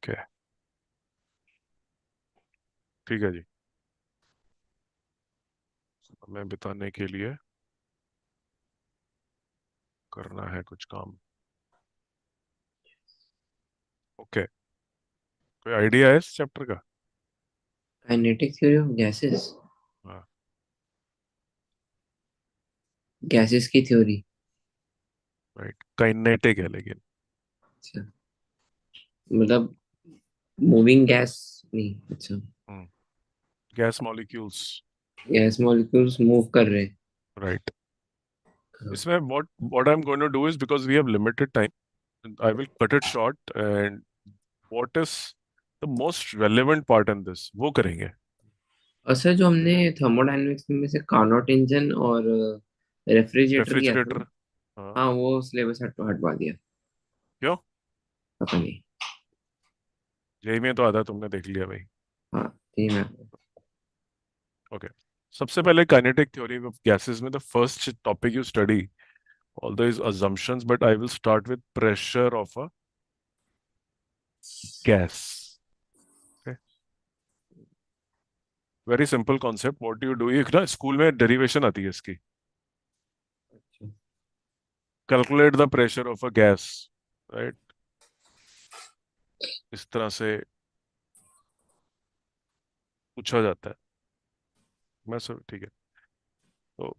Okay, ठीक है जी। हमें बिताने के लिए करना है कुछ काम। ओके, कोई आइडिया है इस चैप्टर का? Kinetic theory of gases. हाँ, गैसेस की थ्योरी। राइट, काइनेटिक है लेकिन। अच्छा, मतलब मूविंग गैस नहीं। अच्छा, gas molecules. Gas molecules move कर रहे हैं। राइट। हाँ। इसमें what I am going to do is, because we have limited time, I will cut it short and what is the most relevant part in this वो करेंगे। और sir, जो हमने थर्मोडायनेमिक्स में से कार्नोट इंजन और रेफ्रिजरेटर किया था रेफ्रिजरेटर। ना। हाँ। हाँ, वो सिलेबस हटवा दिया। क्यों? पता नहीं। यही में तो आधा तुमने देख लिया भाई। हाँ, तीन है। ओके, सबसे पहले काइनेटिक थ्योरी ऑफ गैसेस में the first topic you study, although is assumptions, but I will start with pressure of a gas. Okay, very simple concept. What do you do? एक ना स्कूल में derivation आती है इसकी, अच्छा। Calculate the pressure of a gas, right? इस तरह से पूछा जाता है। मैं सब ठीक है। तो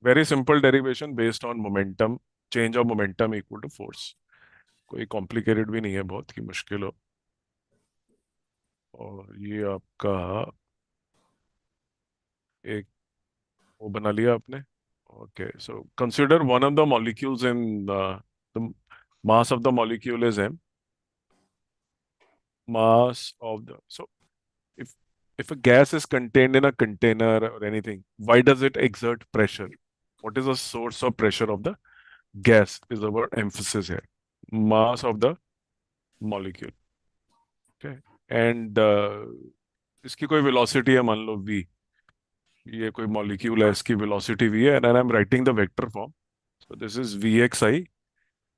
very simple derivation based on momentum, change of momentum equal to force. कोई कॉम्प्लिकेटेड भी नहीं है बहुत कि मुश्किल हो। और ये आपका एक वो बना लिया आपने। Okay, so consider one of the molecules in the mass of the molecule is m, mass of the, so if if a gas is contained in a container or anything, why does it exert pressure? What is the source of pressure of the gas is the word emphasis here. Mass of the molecule. Okay, and इसकी कोई velocity है, मान लो v, ये कोई molecule है, इसकी velocity v है, and I'm writing the vector form. So this is vxi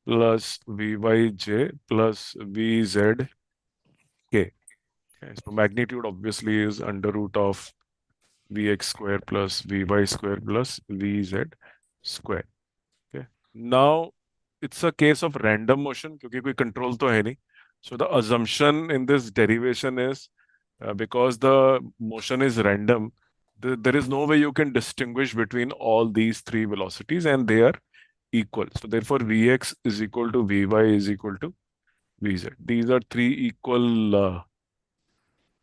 plus vyj plus vzk. Okay, so magnitude obviously is under root of vx square plus vy square plus vz square. Okay. Now it's a case of random motion क्योंकि कोई control तो है नहीं. So the assumption in this derivation is because the motion is random, there is no way you can distinguish between all these three velocities and they are equal. So therefore vx is equal to vy is equal to vz. These are three equal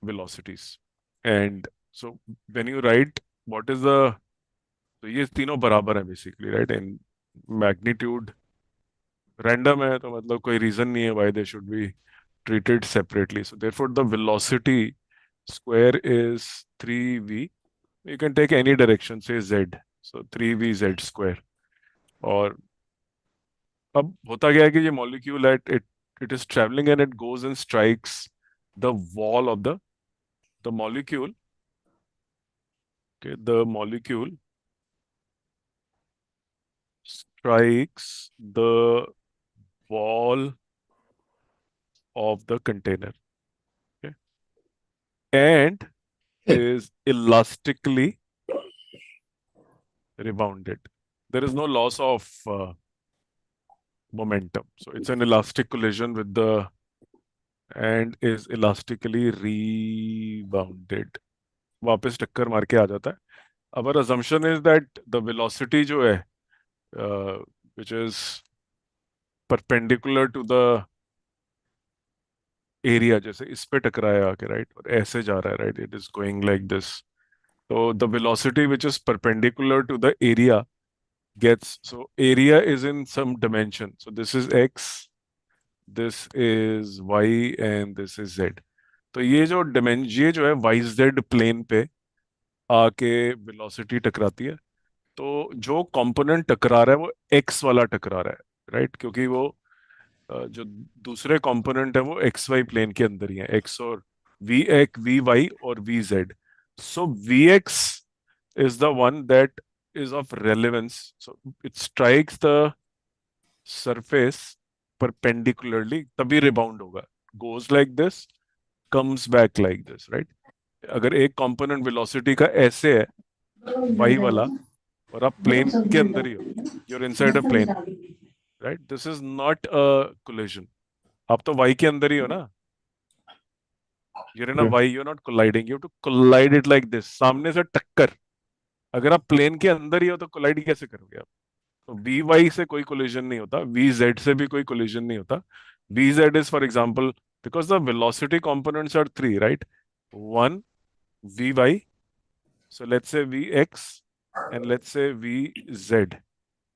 velocities. And so when you write what is the, तो ये तीनों बराबर है basically, right? In magnitude random है तो मतलब कोई reason नहीं है why they should be treated separately. So therefore the velocity square is 3v. You can take any direction, say z. So 3vz square. और अब होता क्या है कि ये molecule at it it is travelling and it goes and strikes the wall of the molecule. Okay, the molecule strikes the wall of the container, okay, and is elastically rebounded. There is no loss of momentum. So it's an elastic collision with the and is elastically rebounded. वापस टक्कर मार के आ जाता है. Our assumption is that the velocity जो है which is perpendicular to the area, जैसे इस पे टकराया आके, राइट, और ऐसे जा रहा है, right, it is going like this. So the velocity which is perpendicular to the area gets, so area is in some dimension. So this is x, this is y, and this is z. तो ये जो है yz plane पे आके velocity टकराती है. तो जो कंपोनेंट टकरा रहा है वो x वाला टकरा रहा है, राइट? क्योंकि वो जो दूसरे कंपोनेंट है वो एक्स वाई प्लेन के अंदर ही है, एक्स और वी वाई और v z. So v x is the one that is of relevance. So it strikes the surface perpendicularly तभी रिबाउंड होगा. Goes like this, comes back like this, right. अगर एक component velocity का ऐसे है, Y वाला, और आप प्लेन के अंदर ही हो, you're inside a plane, right, this is not a collision. आप तो वाई के अंदर ही हो ना. You're in a y, you're not colliding. You to collide it like this, सामने से टक्कर. अगर आप प्लेन के अंदर ही हो तो कोलाइड कैसे करोगे आप? तो वी वाई से कोई कोलिजन नहीं होता, वी जेड से भी कोई कोलिजन नहीं होता. V z is for example, because the velocity components are three, right. One, v y, so let's say vx, and let's say vz.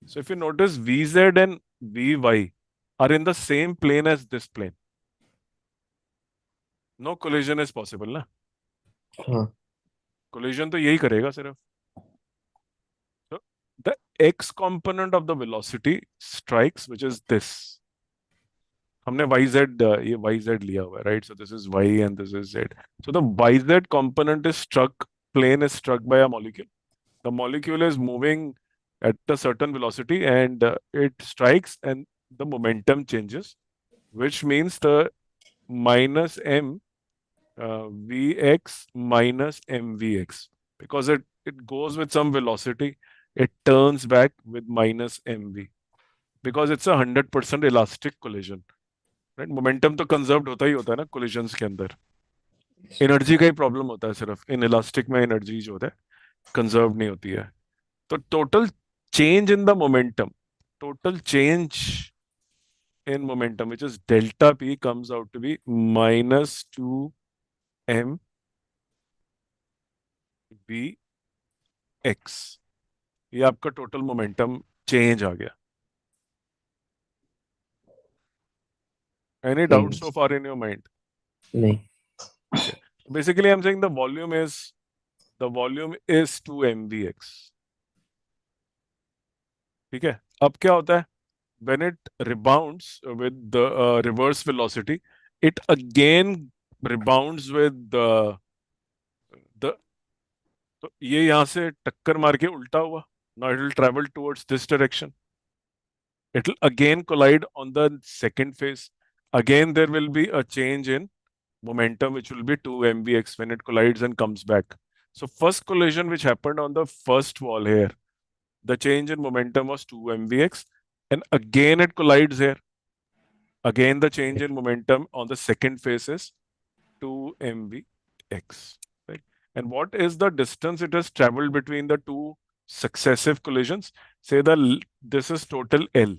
So if you notice, vz and vy are in the same plane as this plane. No collision is possible ना. हाँ. Collision तो यही करेगा सिर्फ. So the x component of the velocity strikes, which is this. हमने yz, ये yz लिया हुआ है, right? So this is y and this is z. So the yz component is struck, plane is struck by a molecule. The molecule is moving at a certain velocity, and it strikes, and the momentum changes, which means the minus m vx minus mvx, because it goes with some velocity, it turns back with minus mv, because it's a 100% elastic collision, right. Momentum तो conserved होता है ना collisions के अंदर. Energy का ही problem होता है सिर्फ, इन इलास्टिक में एनर्जी जो होता है कंजर्व नहीं होती है. तो total change in the momentum, total change in momentum, which is delta p, comes out to be minus 2m vx. ये आपका टोटल मोमेंटम चेंज आ गया. एनी डाउट समझ. सो फार इन योर माइंड? नहीं. Okay. Basically I am saying the volume is 2 mvx. ठीक है. अब क्या होता है? when it rebounds with the reverse velocity, it again rebounds with the तो ये यहाँ से टक्कर मार के उल्टा हुआ. Now it will travel towards this direction. It will again collide on the second phase. Again, there will be a change in momentum, which will be 2 mvx when it collides and comes back. So first collision which happened on the first wall here, the change in momentum was 2 mvx, and again it collides here. Again, the change in momentum on the second phase is 2 mvx. Right? And what is the distance it has traveled between the two successive collisions? Say this is total L.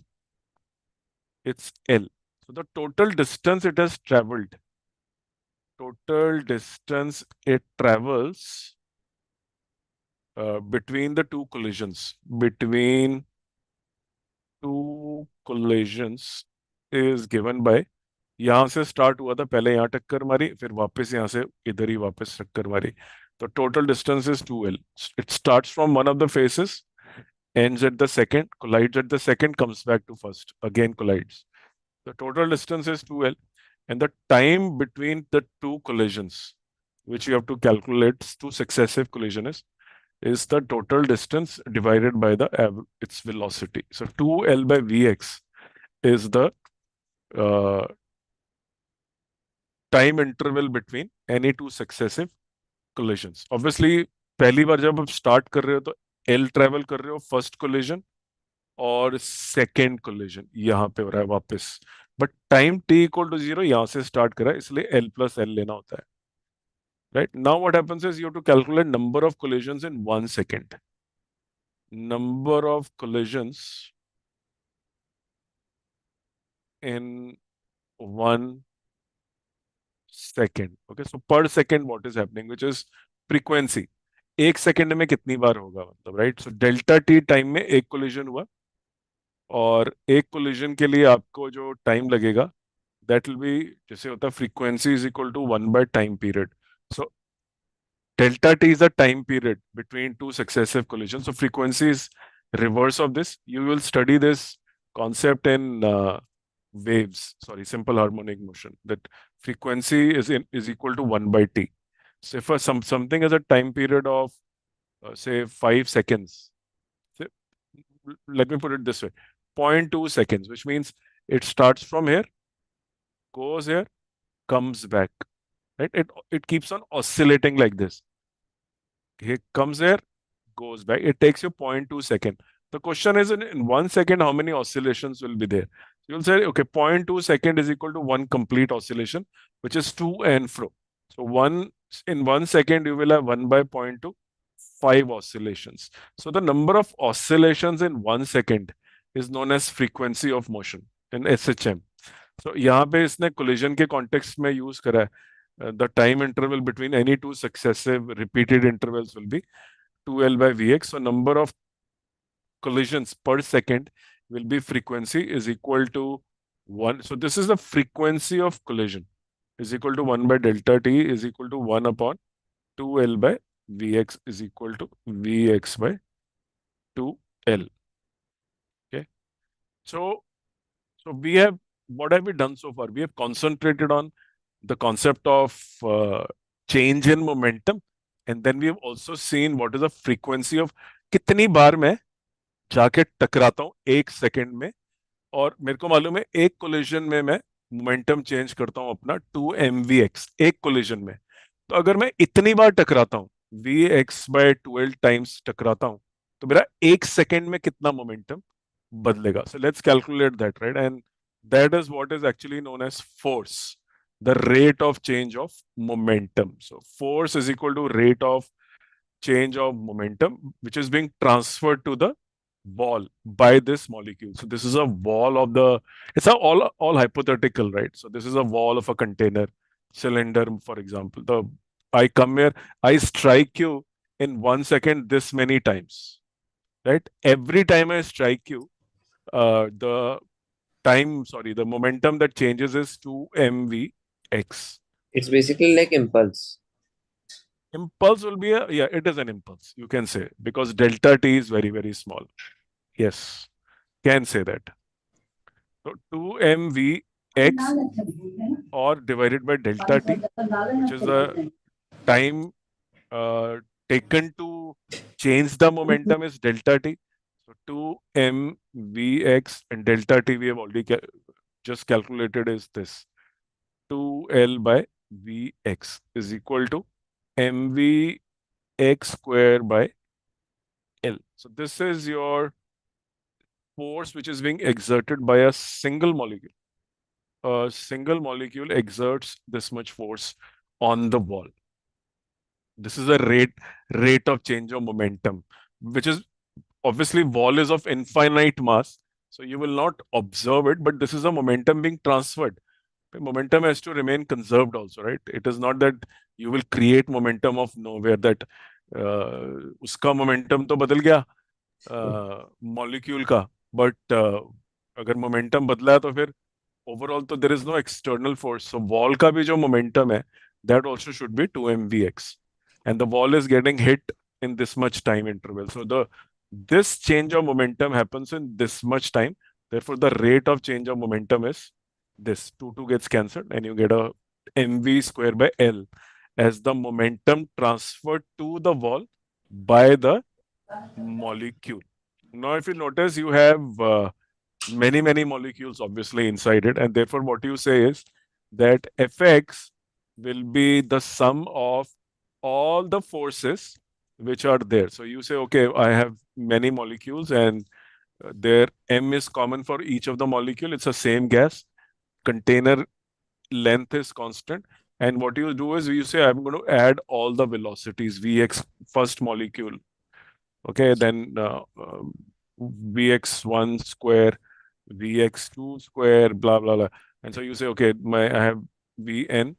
It's L. So the total distance it has traveled, total distance it travels between the two collisions, between two collisions is given by, यहाँ से start हुआ था, पहले यहाँ टक्कर मारी, फिर वापस यहाँ से इधर ही वापस टक्कर मारी. तो total distance is 2l. It starts from one of the faces, ends at the second, collides at the second, comes back to first, again collides. The total distance is 2l, and the time between the two collisions, which you have to calculate, two successive collisions, is the total distance divided by its velocity. So 2l by vx is the uh, time interval between any two successive collisions. Obviously, पहली बार जब आप start कर रहे हो तो L travel कर रहे हो फर्स्ट कोलिजन, और सेकेंड कोलिजन यहाँ पे हो रहा है वापस. But time t equal to 0 यहाँ से स्टार्ट करा है, इसलिए L प्लस L लेना होता है. Right. Now what happens is you have to calculate number of collisions in 1 सेकेंड. Number of collisions in 1 second. Okay, so per second what is happening, which is frequency. एक second में कितनी बार होगा, मतलब, right. So delta T time में एक collision हुआ, और एक कोलिजन के लिए आपको जो टाइम लगेगा, दैट विल बी, जैसे होता है फ्रीक्वेंसी इज इक्वल टू 1/टाइम period. So delta t is the time period between two successive collisions. So frequency is reverse of this. You will study this concept in waves, sorry, simple harmonic motion, that frequency is equal to 1/t. So if something has a time period of say 5 seconds, say, let me put it this way. 0.2 seconds, which means it starts from here, goes here, comes back, right? It keeps on oscillating like this. Here comes here, goes back. It takes you 0.2 second. The question is in 1 second, how many oscillations will be there? You'll say, okay, 0.2 second is equal to one complete oscillation, which is to and fro. So in 1 second, you will have 1 by 0.2, 5 oscillations. So the number of oscillations in 1 second is known as frequency of motion in SHM. So यहाँ पे इसने collision के context में use करा है. The time interval between any two successive repeated intervals will be 2L by Vx. So number of collisions per second will be frequency is equal to 1. So this is the frequency of collision is equal to 1 by delta t is equal to 1 upon 2L by Vx is equal to Vx by 2L. Okay. So what have we done so far? We have concentrated on the concept of change in momentum, and then we have also seen what is the frequency of कितनी बार मैं जाके टकराता हूँ 1 second में, और मेरे को मालूम है एक कोलिजन में मैं मोमेंटम चेंज करता हूँ अपना 2mvx एक कोलिजन में. तो अगर मैं इतनी बार टकराता हूँ vx बाय 12 टाइम्स टकराता हूँ, तो मेरा 1 सेकंड में कितना मोमेंटम बदलेगा. So let's calculate that, right? And that is what is actually known as force, the rate of change of momentum. So force is equal to rate of change of momentum, which is being transferred to the wall by this molecule. So this is a wall of the, it's all hypothetical, right? So this is a wall of a container, cylinder, for example. I come here, I strike you in 1 second this many times, right? Every time I strike you, the momentum that changes is 2mvx. It's basically like impulse. Impulse will be it is an impulse, you can say, because delta t is very, very small. Yes, can say that. So 2mvx or divided by delta t, which is the time taken to change the momentum, is delta t. So 2mvx and delta t we have already just calculated is this. 2L by Vx is equal to mvx square by L. So this is your force which is being exerted by a single molecule. A single molecule exerts this much force on the wall. This is a rate of change of momentum, which is obviously wall is of infinite mass, so you will not observe it, but this is a momentum being transferred. Momentum has to remain conserved also, right? It is not that you will create momentum of nowhere, that uska momentum to badal gaya molecule का, but अगर momentum बदला है तो फिर overall तो there is no external force. So wall का भी जो momentum है, that also should be 2mvx, and the wall is getting hit in this much time interval. So this change of momentum happens in this much time. Therefore, the rate of change of momentum is this. 2 gets cancelled, and you get a mv square by L as the momentum transferred to the wall by the molecule. Now, if you notice, you have many, many molecules obviously inside it, and therefore what you say is that Fx will be the sum of all the forces which are there. So you say, okay, I have many molecules and their m is common for each of the molecule. It's the same gas. Container length is constant. And what you do is you say, I'm going to add all the velocities, Vx first molecule. Okay, then Vx1 square, Vx2 square, blah, blah, blah. And so you say, okay, I have Vn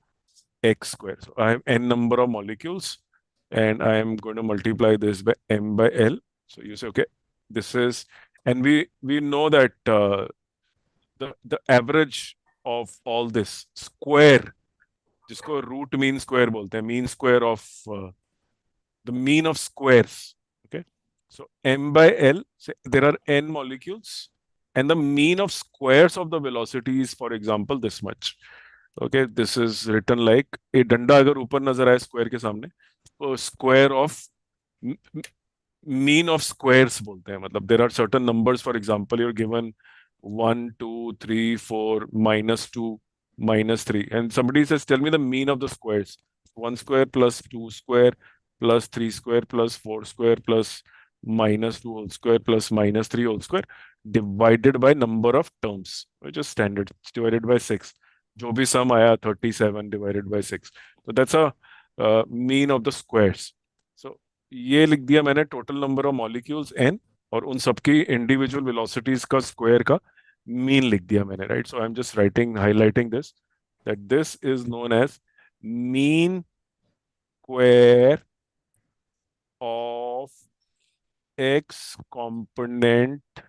x square. So I have n number of molecules, and I am going to multiply this by m by L. So you say, okay, this is, and we know that the average of all this square, जिसको root mean square बोलते हैं, mean square of the mean of squares. Okay, so m by L, say there are n molecules, and the mean of squares of the velocity is, for example, this much. Okay, this is written like a डंडा अगर ऊपर नजर आए square के सामने, तो square of mean of squares बोलते हैं, मतलब there are certain numbers, for example you're given 1 2 3 4 -2 -3 and somebody says tell me the mean of the squares, 1 square plus 2 square plus 3 square plus 4 square plus -2 whole square plus -3 whole square divided by number of terms, which is standard, it's divided by 6, जो भी sum आया 37 divided by 6, so that's a mean of the squares. So ये लिख दिया मैंने total number of molecules N, और उन सबकी इंडिविजुअल वेलोसिटीज का स्क्वायर का मीन लिख दिया मैंने, right? So I am just writing highlighting this, that this is known as mean square of x component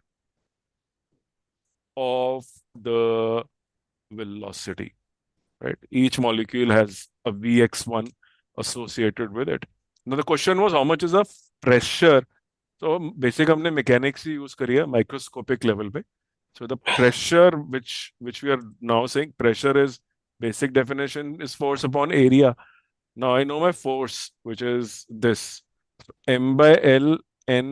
of the velocity, right? Each molecule has a Vx1 associated with it. Now the question was how much is the pressure. तो basic हमने mechanics ही use करी है microscopic level पे. So the pressure which we are now saying, pressure is, basic definition is force upon area. Now I know my force, which is this, m by l n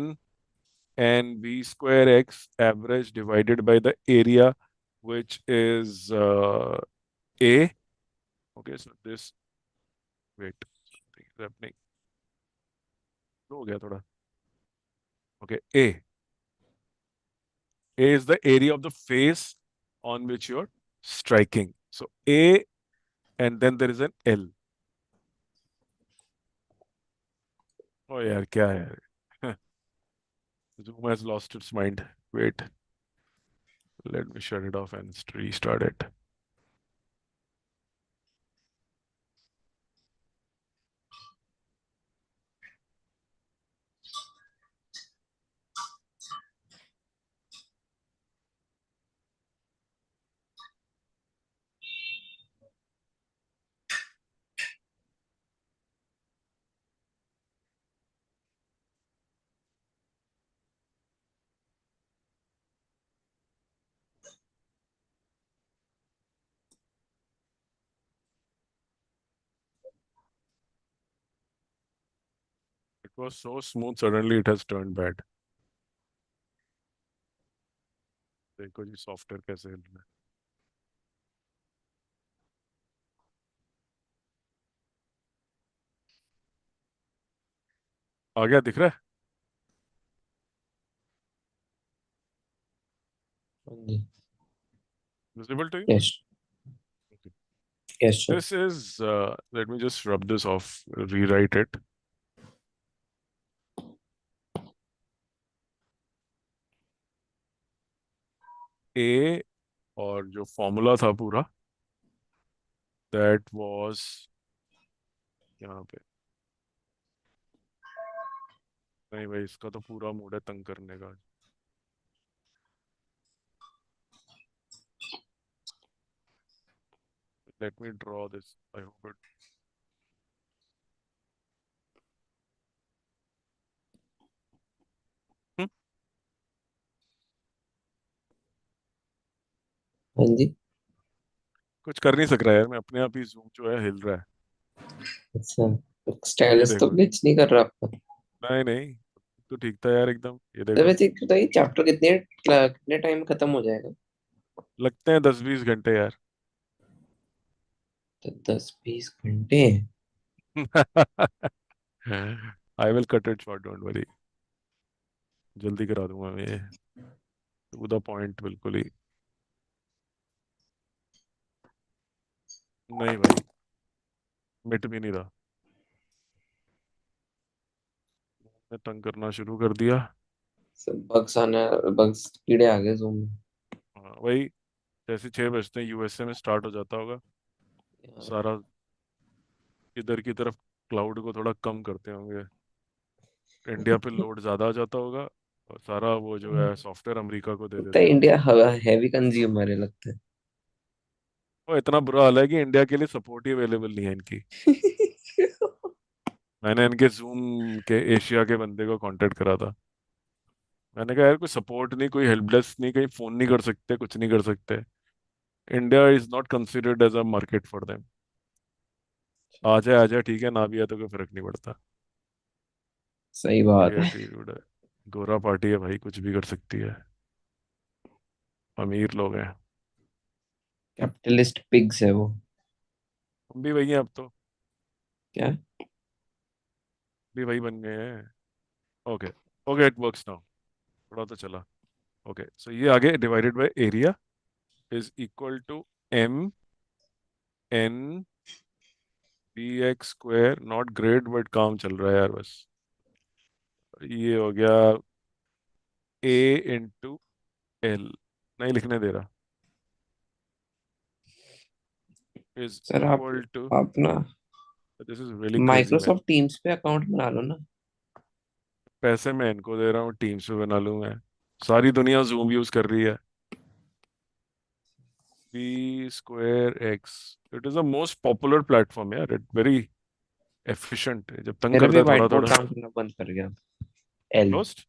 and v square x average divided by the area, which is a. Okay, so this, wait, something is happening. हो गया थोड़ा. Okay, A is the area of the face on which you're striking. So A, and then there is an L. Oh यार क्या है यार? Zoom has lost its mind. Wait, let me shut it off and restart it. It was so smooth, suddenly it has turned bad. देखो जी software कैसे हिल रहा है. आ गया, दिख रहा है? हाँ जी। Visible to you? Yes. Okay. Yes sir. This is, let me just rub this off, rewrite it. A, और जो फॉर्मूला था पूरा, दैट वाज यहाँ पे. नहीं भाई, इसका तो पूरा मूड है तंग करने का. Let me draw this. I hope it. हम्म, हाँ जी। कुछ कर नहीं सक रहा यार, मैं अपने आप ही जूम जो है हिल रहा है. अच्छा, ये स्टाइलिश तो देखो. ग्लिच नहीं कर रहा आपका? नहीं नहीं, तो ठीक था यार एकदम. ये तो देखो. वैसे एक बताइए, चैप्टर कितने कितने टाइम में खत्म हो जाएगा? लगते हैं 10 20 घंटे यार. तो 10-20 घंटे? आई will cut it short, don't worry. जल्दी करा दूंगा मैं ये, टू द पॉइंट बिल्कुल ही. नहीं भाई, मिट भी नहीं रहा. मैं तंग करना शुरू कर दिया. सब बग्स आना, बग्स कीड़े आ गए जूम में। हाँ, वही. जैसे 6 बजते हैं यूएसए में स्टार्ट हो जाता होगा यार, सारा. इधर की तरफ क्लाउड को थोड़ा कम करते होंगे, इंडिया पे लोड ज्यादा आ जाता होगा, और सारा वो जो है सॉफ्टवेयर अमेरिका को दे लगता है देते इंडिया होंगे. हैवी कंज्यूमर है लगता है। वो इतना बुरा हाल है कि इंडिया के लिए सपोर्ट ही अवेलेबल नहीं है इनकी. मैंने इनके जूम के एशिया के बंदे को कांटेक्ट करा था. मैंने कहा यार कोई सपोर्ट नहीं, कोई हेल्प डेस्क नहीं, कहीं फोन नहीं कर सकते, कुछ नहीं कर सकते. India is not considered as a market for them. आ जाए ठीक है, ना भी आए तो कोई फर्क नहीं पड़ता. सही बात बढ़िया है। एटीट्यूड है। गोरा पार्टी है भाई, कुछ भी कर सकती है। अमीर लोग हैं। कैपिटलिस्ट पिग्स है वो। हम भी वही हैं अब तो। क्या? भी वही बन गए हैं। Okay. Okay, it works now. थोड़ा तो चला। ओके, सो ये आगे divided by area is equal to m n b x square, not great but काम चल रहा है यार बस। ये हो गया ए इंटू एल, नहीं लिखने दे रहा, इज सर इक्वल टू, आप ना this is really crazy man. Microsoft teams पे अकाउंट बना लो ना। पैसे मैं इनको दे रहा हूँ, टीम्स पे बना लूँ मैं। सारी दुनिया जूम यूज कर रही है। B square x, it is the most popular platform यार, इट वेरी एफिशिएंट है, जब तंग मेरा करता भी है व्हाइट थोड़ा बोर्ड थोड़ा। काम करना बंद कर गया। एल। दोस्त,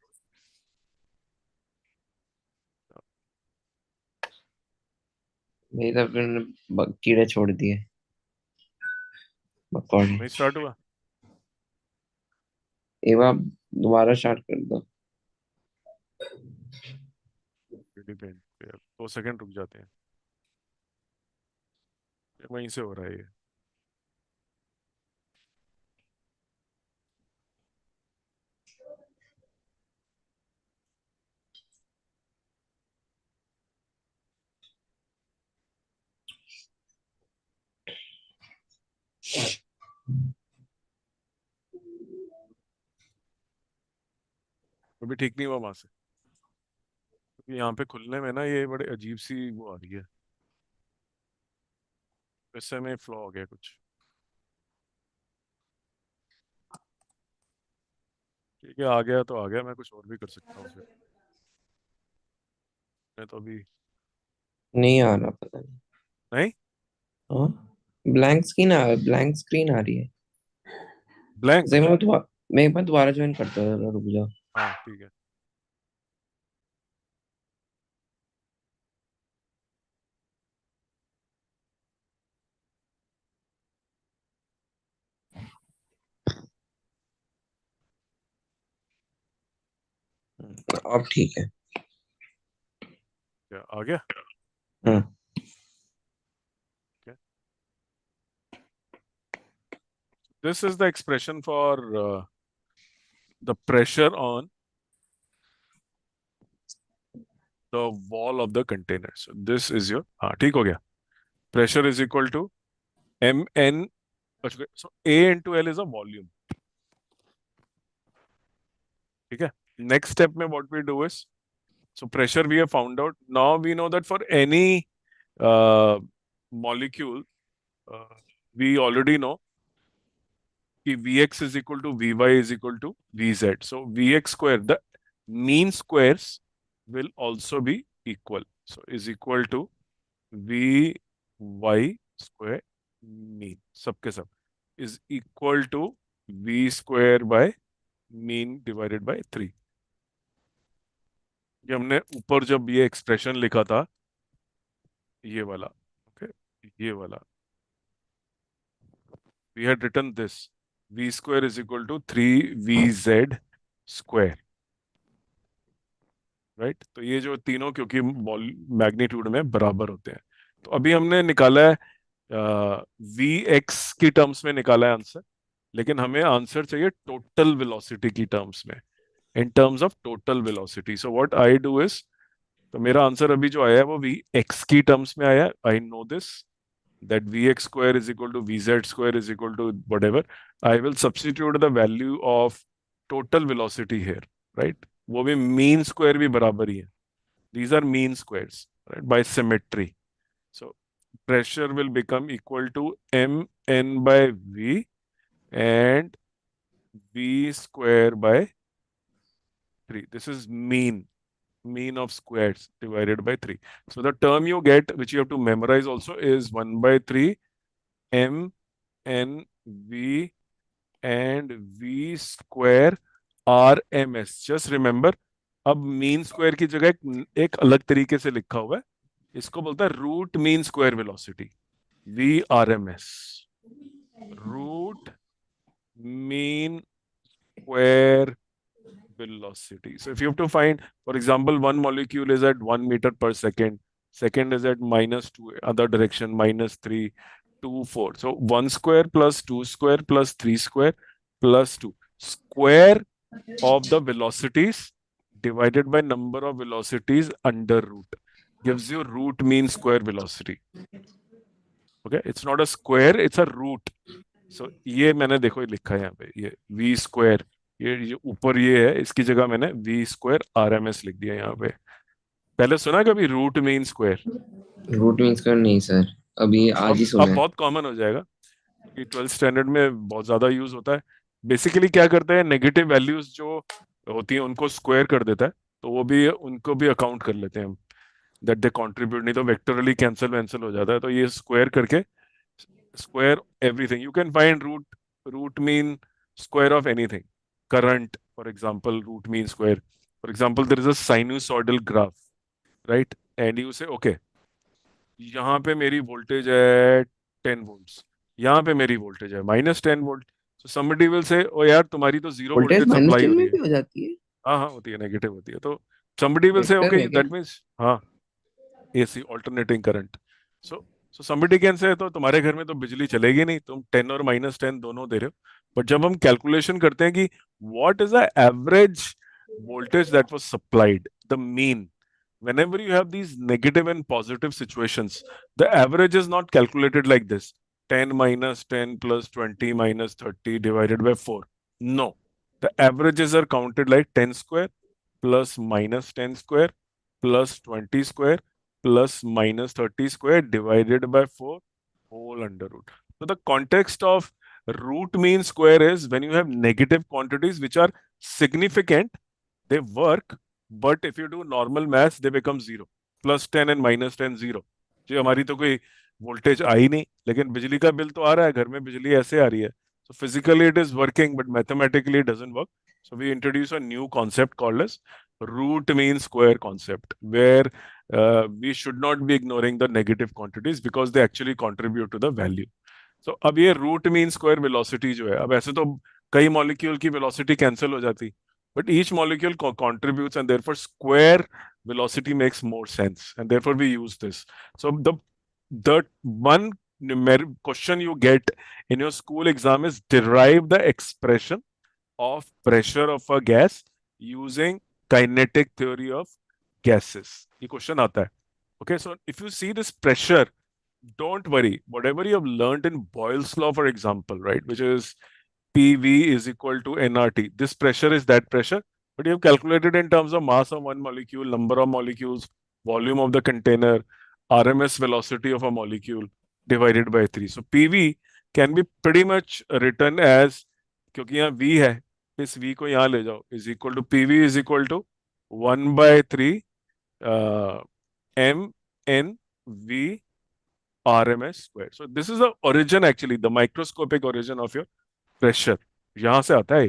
मेरी तरफ कीड़े छोड़ दिए, मकोड़े। नहीं स्टार्ट हुआ। एक बार दोबारा स्टार्ट कर दो। really pain, 2 सेकंड रुक जाते हैं। ये वहीं से हो रहा है ये। अभी ठीक नहीं हुआ वहां से, क्योंकि यहाँ पे खुलने में ना ये बड़े अजीब सी वो आ रही है। इससे में फ्लॉ हो गया कुछ। ठीक है, आ गया तो आ गया, मैं कुछ और भी कर सकता हूँ फिर। मैं तो अभी। नहीं आ रहा, पता नहीं। नहीं। हाँ, ब्लैंक स्क्रीन आ रही है। ब्लैंक। जैसे मैं एक बार दोबारा ज्वाइन करता हूँ, रुक जाओ। हाँ ठीक है। अब ठीक है। क्या आ गया? हाँ। This is the expression for the pressure on the wall of the container, so this is your, हाँ ठीक हो गया। Pressure is equal to m n, so a into l is a volume. ठीक है। नेक्स्ट स्टेप में what we do is, so pressure we have found out. Now we know that for any molecule, uh, we already know कि Vx is equal to Vy is equal to Vz. So Vx square, the mean squares will also be equal. So is equal to Vy square mean, सबके सब is equal to V square by mean divided by 3। ये हमने ऊपर जब ये expression लिखा था, ये वाला, ओके, ये वाला, we had written this v square is equal to 3vz square, right. तो ये जो तीनों क्योंकि मैग्नीट्यूड में बराबर होते हैं, तो अभी हमने निकाला है वी एक्स की टर्म्स में निकाला है आंसर, लेकिन हमें आंसर चाहिए टोटल वेलोसिटी की टर्म्स में, in terms of total velocity. So what I do is, तो मेरा आंसर अभी जो आया है वो वी एक्स की टर्म्स में आया है, I know this, that vx square is equal to vz square is equal to whatever, I will substitute the value of total velocity here, right? वो भी mean square भी बराबर ही है, these are mean squares, right, by symmetry। So pressure will become equal to mn by v and v square by 3, this is mean of squares divided by 3। So the term you get, which you have to memorize also, is 1 by 3 m n v and v square r m s. Just remember, अब mean square की जगह एक अलग तरीके से लिखा हुआ है, इसको बोलता है root mean square velocity, v r m s, root mean square velocity. So if you have to find, for example, one molecule is at 1 meter per second, second is at -2, other direction -3, 2, 4. So 1 square plus 2 square plus 3 square plus 2. Square of the velocities divided by number of velocities under root gives you root mean square velocity. Okay, it's not a square, it's a root. सो ये मैंने देखो ये लिखा है यहाँ पे, ये we square, ये ऊपर ये है, इसकी जगह मैंने वी स्क्वायर RMS लिख दिया यहाँ पे। पहले सुना कभी root mean square? Root means का नहीं सर, अभी आज ही सुना अब है। बहुत कॉमन हो जाएगा क्योंकि 12th स्टैंडर्ड में बहुत ज्यादा यूज होता है। बेसिकली क्या करते हैं, नेगेटिव वैल्यूज जो होती हैं उनको स्क्वायर कर देता है, तो वो भी उनको भी अकाउंट कर लेते हैं हम, दैट दे कंट्रीब्यूट, नहीं तो वेक्टरली कैंसिल वैंसिल हो जाता है, तो ये स्क्वायर करके square everything. You can find root mean square of anything. Current, for example, root mean square. For example, there is a sinusoidal graph, right? And you say, okay, यहाँ पे मेरी voltage है 10 volts, यहाँ पे मेरी voltage है -10 volt. So somebody will say, ओ यार तुम्हारी तो zero voltage voltage minus supply हो टेन रही में है। भी हो जाती है? हाँ हाँ होती है, नेगेटिव होती है, तो somebody will say, vector okay, है क्या? that means हाँ, AC alternating current. So so somebody can say तो तुम्हारे घर में तो बिजली चलेगी नहीं, तुम 10 और -10 दोनों दे रहे हो। बट जब हम कैलकुलेशन करते हैं कि what is the average voltage that was supplied, the mean, whenever you have these negative and positive situations, the average is not calculated like this: 10 minus 10 plus 20 minus 30 divided by 4. No, the averages are counted like 10 square plus minus 10 square plus 20 square plus minus 30 square divided by 4 whole under root. So the context of root mean square is when you have negative quantities which are significant, they work, but if you do normal maths, they become zero. +10 and -10 0. जी हमारी तो कोई voltage I नहीं, लेकिन बिजली का bill तो आ रहा है, घर में बिजली ऐसे आ रही है. So physically it is working, but mathematically it doesn't work. So we introduce a new concept called as root mean square concept, where we should not be ignoring the negative quantities because they actually contribute to the value. So अब ये root mean square velocity जो है, अब ऐसे तो कई molecule की velocity cancel हो जाती, but each molecule contributes and therefore square velocity makes more sense, and therefore we use this. So the one question you get in your school exam is derive the expression of pressure of a gas using kinetic theory of gases. ये question आता है. Okay, so if you see this pressure, don't worry. Whatever you have learned in Boyle's law, for example, right, which is PV is equal to nRT. This pressure is that pressure, but you have calculated in terms of mass of one molecule, number of molecules, volume of the container, RMS velocity of a molecule divided by 3. So PV can be pretty much written as, क्योंकि यहाँ V है, इस V को यहाँ ले जाओ, is equal to PV is equal to 1/3 mNV RMS square. So this is the origin, actually, the microscopic origin of your pressure. यहां से आता है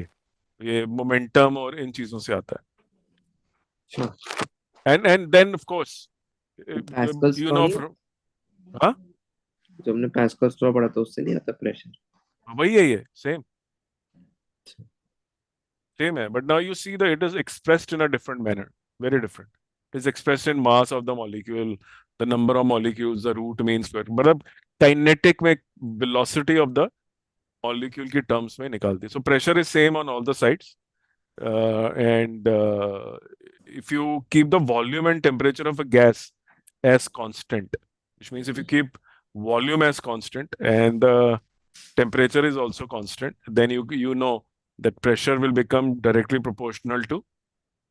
ये मोमेंटम और इन चीजों से आता अच्छा, है. And then of course Pascal's you law know नहीं फ्रॉम, हाँ आता? जो हमने पैस्कल्स लॉ पढ़ा था उससे नहीं आता प्रेशर? वही है, ये सेम सेम है, but now you see that it is expressed in a different manner, very different. It is expressed in mass of the molecule, the number of molecules, the root mean square, मतलब kinetic में velocity of the molecule की terms में निकालती है. So pressure is same on all the sides. And if you keep the volume and temperature of a gas as constant, which means if you keep volume as constant and the temperature is also constant, then you know that pressure will become directly proportional to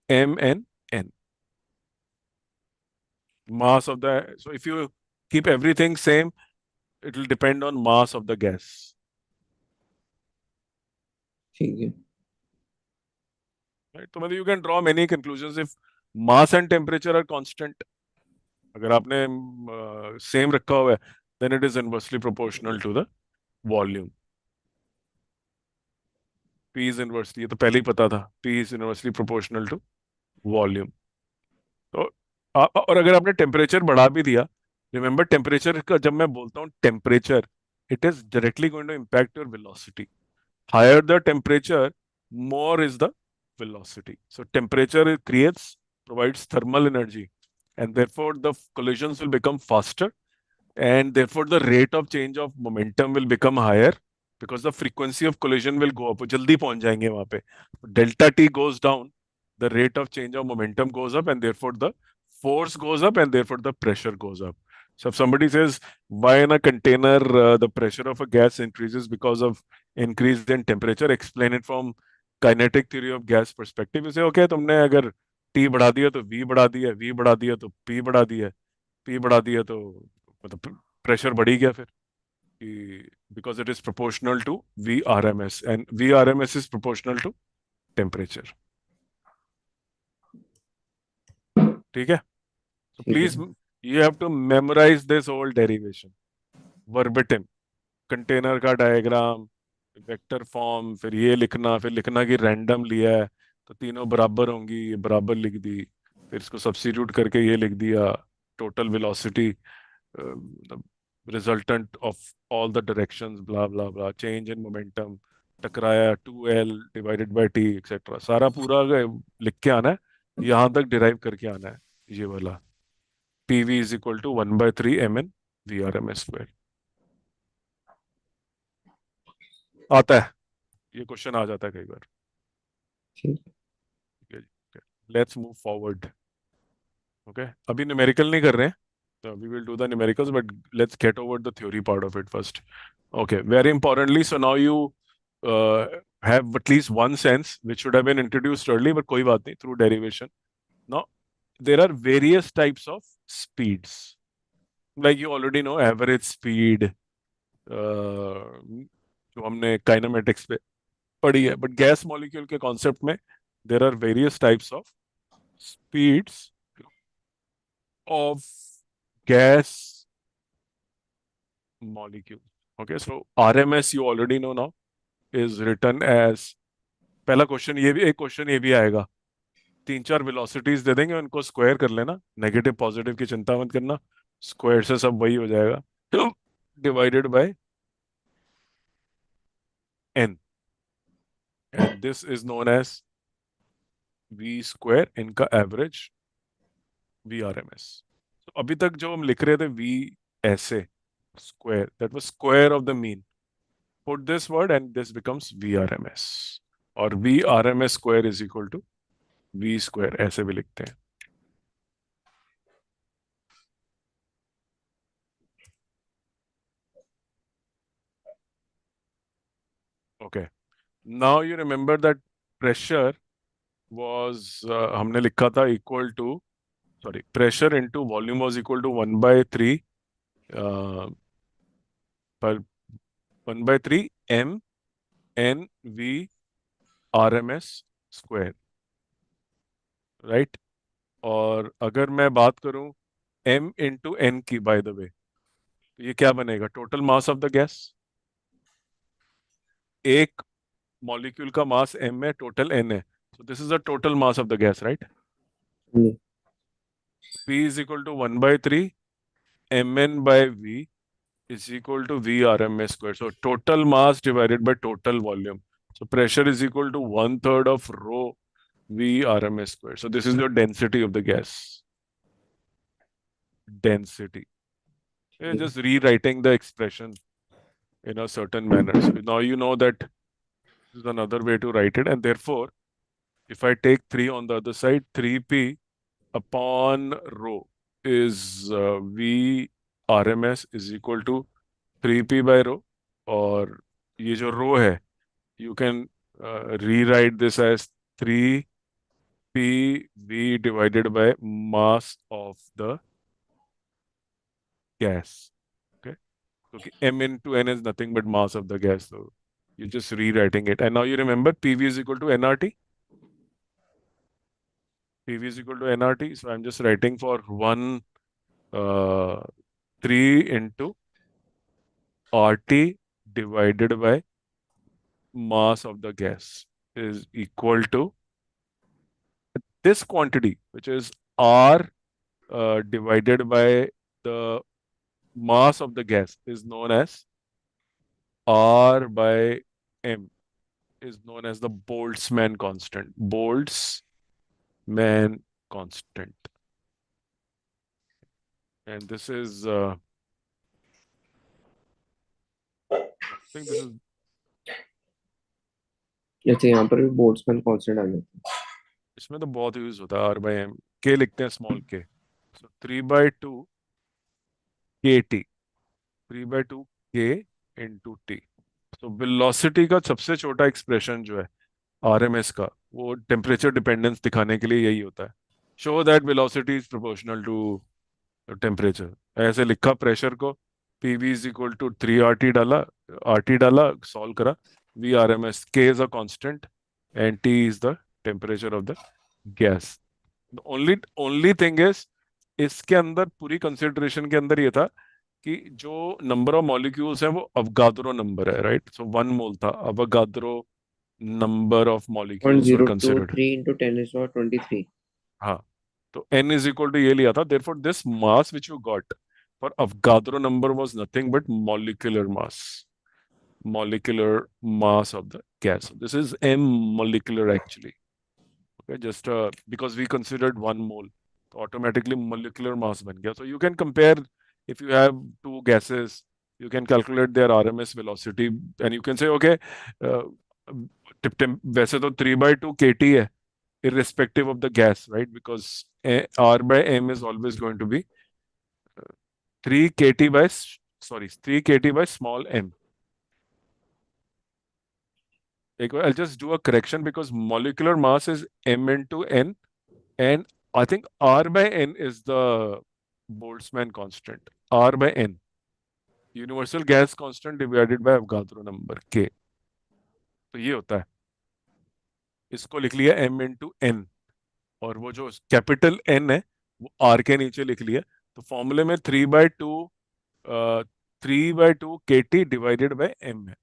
m and n, mass of the. So if you keep everything same, it will depend on mass of the gas. ठीक है। Right? तो मतलब you can draw many conclusions if mass and temperature are constant. अगर आपने same रखा हुआ है, then it is inversely proportional to the volume. P is inversely, ये तो पहले ही पता था, P is inversely proportional to volume. तो और अगर आपने टेम्परेचर बढ़ा भी दिया, रिमेंबर टेम्परेचर का जब मैं बोलता हूँ temperature, it is directly going to impact your velocity. Higher the temperature, more is the velocity. So temperature provides thermal energy, and therefore the collisions will become faster, and therefore the rate of change of momentum will become higher because the frequency of collision will go up. जल्दी पहुंच जाएंगे वहां पे. Delta T goes down, the rate of change of momentum goes up, and therefore the force goes up, and therefore the pressure goes up. So if somebody says, why in a container the pressure of a gas increases because of increase in temperature, explain it from kinetic theory of gas perspective. You say, okay, तुमने अगर T बढ़ा दिया तो V बढ़ा दिया, V बढ़ा दिया तो P बढ़ा दिया, P बढ़ा दिया तो मतलब प्रेशर बढ़ ही गया फिर, कि because it is proportional to VRMS and VRMS is proportional to temperature. ठीक है. So ठीक please, है. you have to memorize this whole derivation verbatim. Container का डायग्राम, वेक्टर फॉर्म, फिर ये लिखना, फिर लिखना कि रैंडम लिया है तो तीनों बराबर होंगी, ये बराबर लिख दी, फिर इसको सब्स्टिट्यूट करके ये लिख दिया, total velocity resultant of all the directions, blah blah blah, change in momentum, टकराया 2L divided by T etcetera, सारा पूरा लिख के आना है, यहाँ तक डिराइव करके आना है ये वाला. PV is equal to 1/3 mn VRMS². आता है, ये क्वेश्चन आ जाता है कई बार. ठीक. ठीक है जी. Let's move forward. ओके, अभी न्यूमेरिकल नहीं कर रहे हैं, so we will do the numericals, but let's get over the theory part of it first. Okay, very importantly, so now you uh, have at least one sense which should have been introduced early, but कोई बात नहीं, through derivation. Now, there are various types of speeds. Like you already know, average speed, जो हमने kinematics पे पढ़ी है, but gas molecule के concept में there are various types of speeds of gas molecule. Okay, so RMS you already know now is written as, पहला question ये भी, एक क्वेश्चन ये भी आएगा, तीन चार वेलोसिटीज दे देंगे, उनको स्क्वायर कर लेना, नेगेटिव पॉजिटिव की चिंता मत करना, स्क्वायर से सब वही हो जाएगा, divided by n, and this is known as v square, इनका एवरेज VRMS. तो अभी तक जो हम लिख रहे थे v ऐसे square, that was square of the mean, put this word and this becomes VRMS, और VRMS square is equal to V square, ऐसे भी लिखते हैं. Okay, now you remember that pressure was हमने लिखा था equal to, sorry, pressure into volume was equal to 1/3 पर 1/3 m n v RMS square, right? और अगर मैं बात करूं m into n की, by the way, तो ये क्या बनेगा, total mass of the gas. एक मॉलिक्यूल का मास m है, टोटल n है, so this is the total mass of the gas, right? जी. P is equal to 1/3 mn by v is equal to VRMS square. So total mass divided by total volume. So pressure is equal to 1/3 of rho VRMS square. So this is your density of the gas. Density. You're ठीक. just rewriting the expression in a certain manner. So now you know that this is another way to write it. And therefore, if I take 3 on the other side, 3P upon rho is V RMS is equal to 3P by rho. और ये जो रो है, you can rewrite this as 3PV divided by mass of the gas. Okay, so m into n is nothing but mass of the gas, so you're just rewriting it, and now you remember PV is equal to nRT. PV is equal to nRT, so I'm just writing for 3 into RT divided by mass of the gas is equal to this quantity, which is R divided by the mass of the gas, is known as R by M. is known as the Boltzmann constant. Boltzmann constant. And this is, I think this is, जैसे यहाँ पर भी Boltzmann constant आ जाता है। इसमें तो बहुत use होता है, R/M, K लिखते हैं small k, so 3/2 KT, 3/2 K into T। तो वेलोसिटी का सबसे छोटा एक्सप्रेशन जो है RMS का, वो टेम्परेचर डिपेंडेंस दिखाने के लिए यही होता है। Show that velocity is proportional to temperature. ऐसे लिखा प्रेशर को, PV is equal to 3RT डाला, RT डाला, सॉल्व करा, VRMS, K is a constant and T is the temperature of the gas. Only only thing is, इसके अंदर पूरी consideration के अंदर ये था कि जो नंबर ऑफ मॉलिक्यूल्स है वो अवगाद्रो नंबर है, राइट? सो 1 मोल था, Avogadro number of point molecules were zero to considered. Three into 10⁻23। हाँ, तो n इज इक्वल टू ये लिया था, therefore this mass which you got for Avogadro number was nothing but molecular mass of the gas. So this is m molecular actually. Okay, just because we considered 1 mole, so automatically molecular mass ban gaya. So you can compare, if you have two gases, you can calculate their RMS velocity and you can say, okay, uh, वैसे तो 3/2 kT है, irrespective of the gas, right? Because R/M is always going to be 3 kT by, sorry, 3 kT by small m. I'll just do a correction because molecular mass is m into n, and I think R/n is the Boltzmann constant. R/n, universal gas constant divided by Avogadro number K. तो ये होता है, इसको लिख लिया m into n, और वो जो कैपिटल N है वो R के नीचे लिख लिया। तो फॉर्मूले में 3/2 KT डिवाइडेड बाय m है।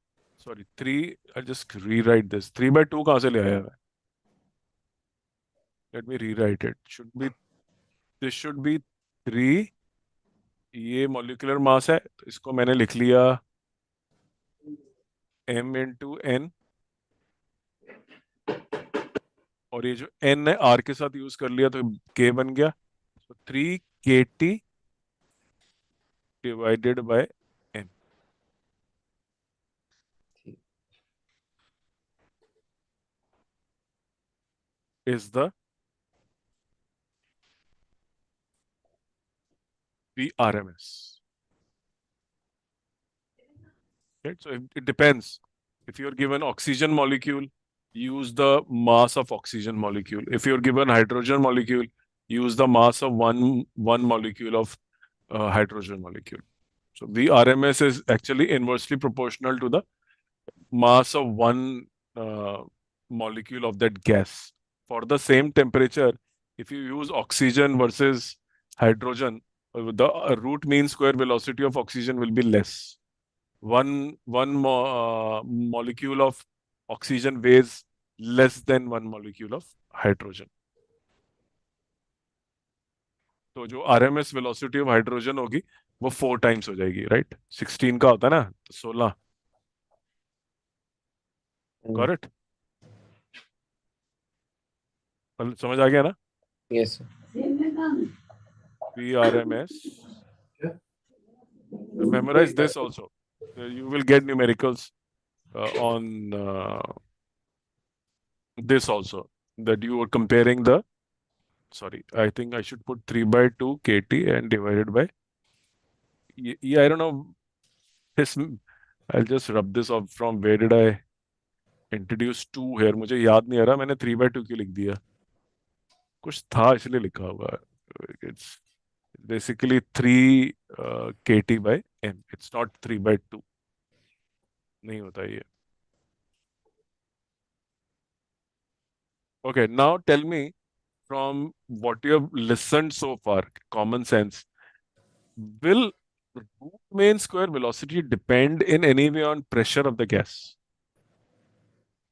Sorry, 3, I just rewrite this, 3/2 कहाँ से ले आया है? Let me rewrite it, should be, this should be 3, ये मॉलिक्यूलर मास है तो इसको मैंने लिख लिया m into n, और ये जो n है r के साथ यूज कर लिया तो k बन गया। तो 3 KT divided by m is the VRMS. Right? So it depends. If you're given oxygen molecule, use the mass of oxygen molecule. If you're given hydrogen molecule, use the mass of one molecule of hydrogen molecule. So VRMS is actually inversely proportional to the mass of one molecule of that gas. For the same temperature, if you use oxygen versus hydrogen, the root mean square velocity of oxygen will be less. One molecule of oxygen weighs less than one molecule of hydrogen. तो जो RMS velocity of hydrogen होगी वो 4 times हो जाएगी, right? 16 का होता है ना, तो 16। Got it? समझ आ गया ना? Yes. VRMS. Memorize this also. You will get numericals on this also. That you are comparing the, sorry, I think I should put 3/2 KT and divided by, yeah, I don't know. This, I'll just rub this off. From where did I introduce 2 here? मुझे याद नहीं आ रहा मैंने 3/2 क्यों लिख दिया, कुछ था इसलिए लिखा होगा। It's basically 3 KT by M. It's not 3/2. नहीं होता ये। Okay, now tell me, from what you have listened so far, common sense, will root mean square velocity depend in any way on pressure of the gas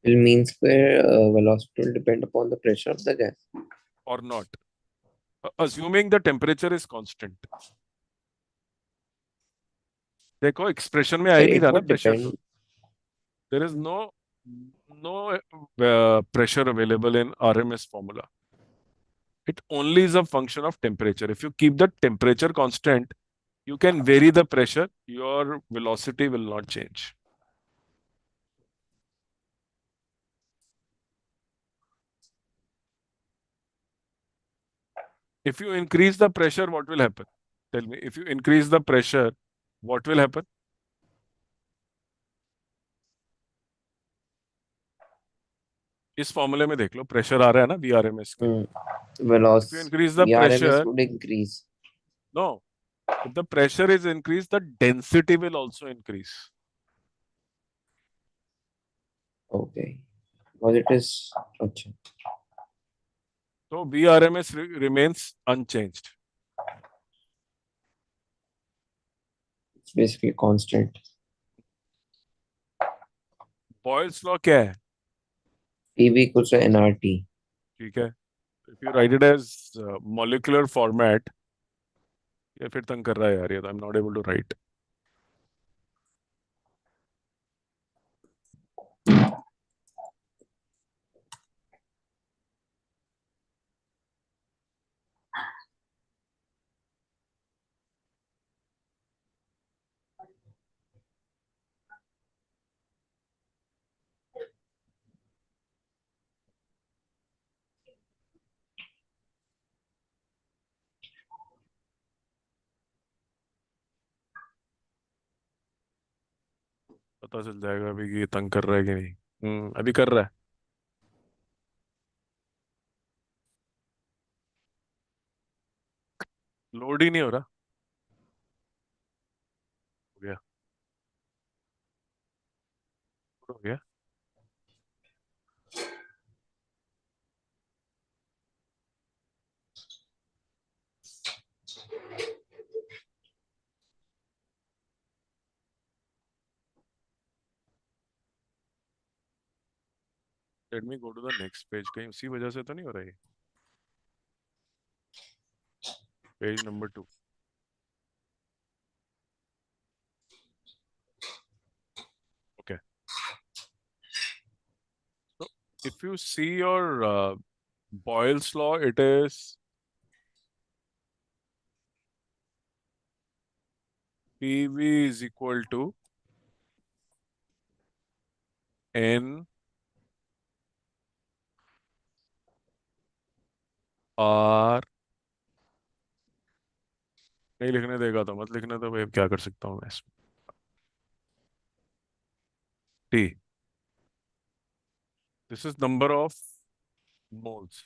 Will mean square velocity will depend upon the pressure of the gas. or not? Assuming the temperature is constant. देखो expression में आ So ही नहीं it रहा ना would pressure, depend. There is no No pressure available in RMS formula. It only is a function of temperature. If you keep the temperature constant, you can vary the pressure, your velocity will not change. If you increase the pressure, what will happen? Tell me, if you increase the pressure, what will happen? इस फॉर्मूले में देख लो, pressure आ रहा है ना VRMS के. If you increase the VRMS pressure, would increase. no, if the pressure is increased, the density will also increase. Okay. Because it is. अच्छा. So VRMS remains unchanged. It's basically constant. Boyle's law क्या है? PV equals to nRT. ठीक है. If you write it as molecular format, ये फिर तंग कर रहा है यार ये. I'm not able to write. पता चल जाएगा अभी कि ये तंग कर रहा है कि नहीं. अभी कर रहा है. लोड ही नहीं हो रहा. हो गया. हो गया. Let me go to the next page. कहीं उसी वजह से तो नहीं हो रहा है. Page number 2. Okay. So if you see your Boyle's law, it is PV is equal to N R. नहीं लिखने देगा तो मत लिखने. तो भाई अब क्या कर सकता हूँ मैं इसमें. T. This is number of moles.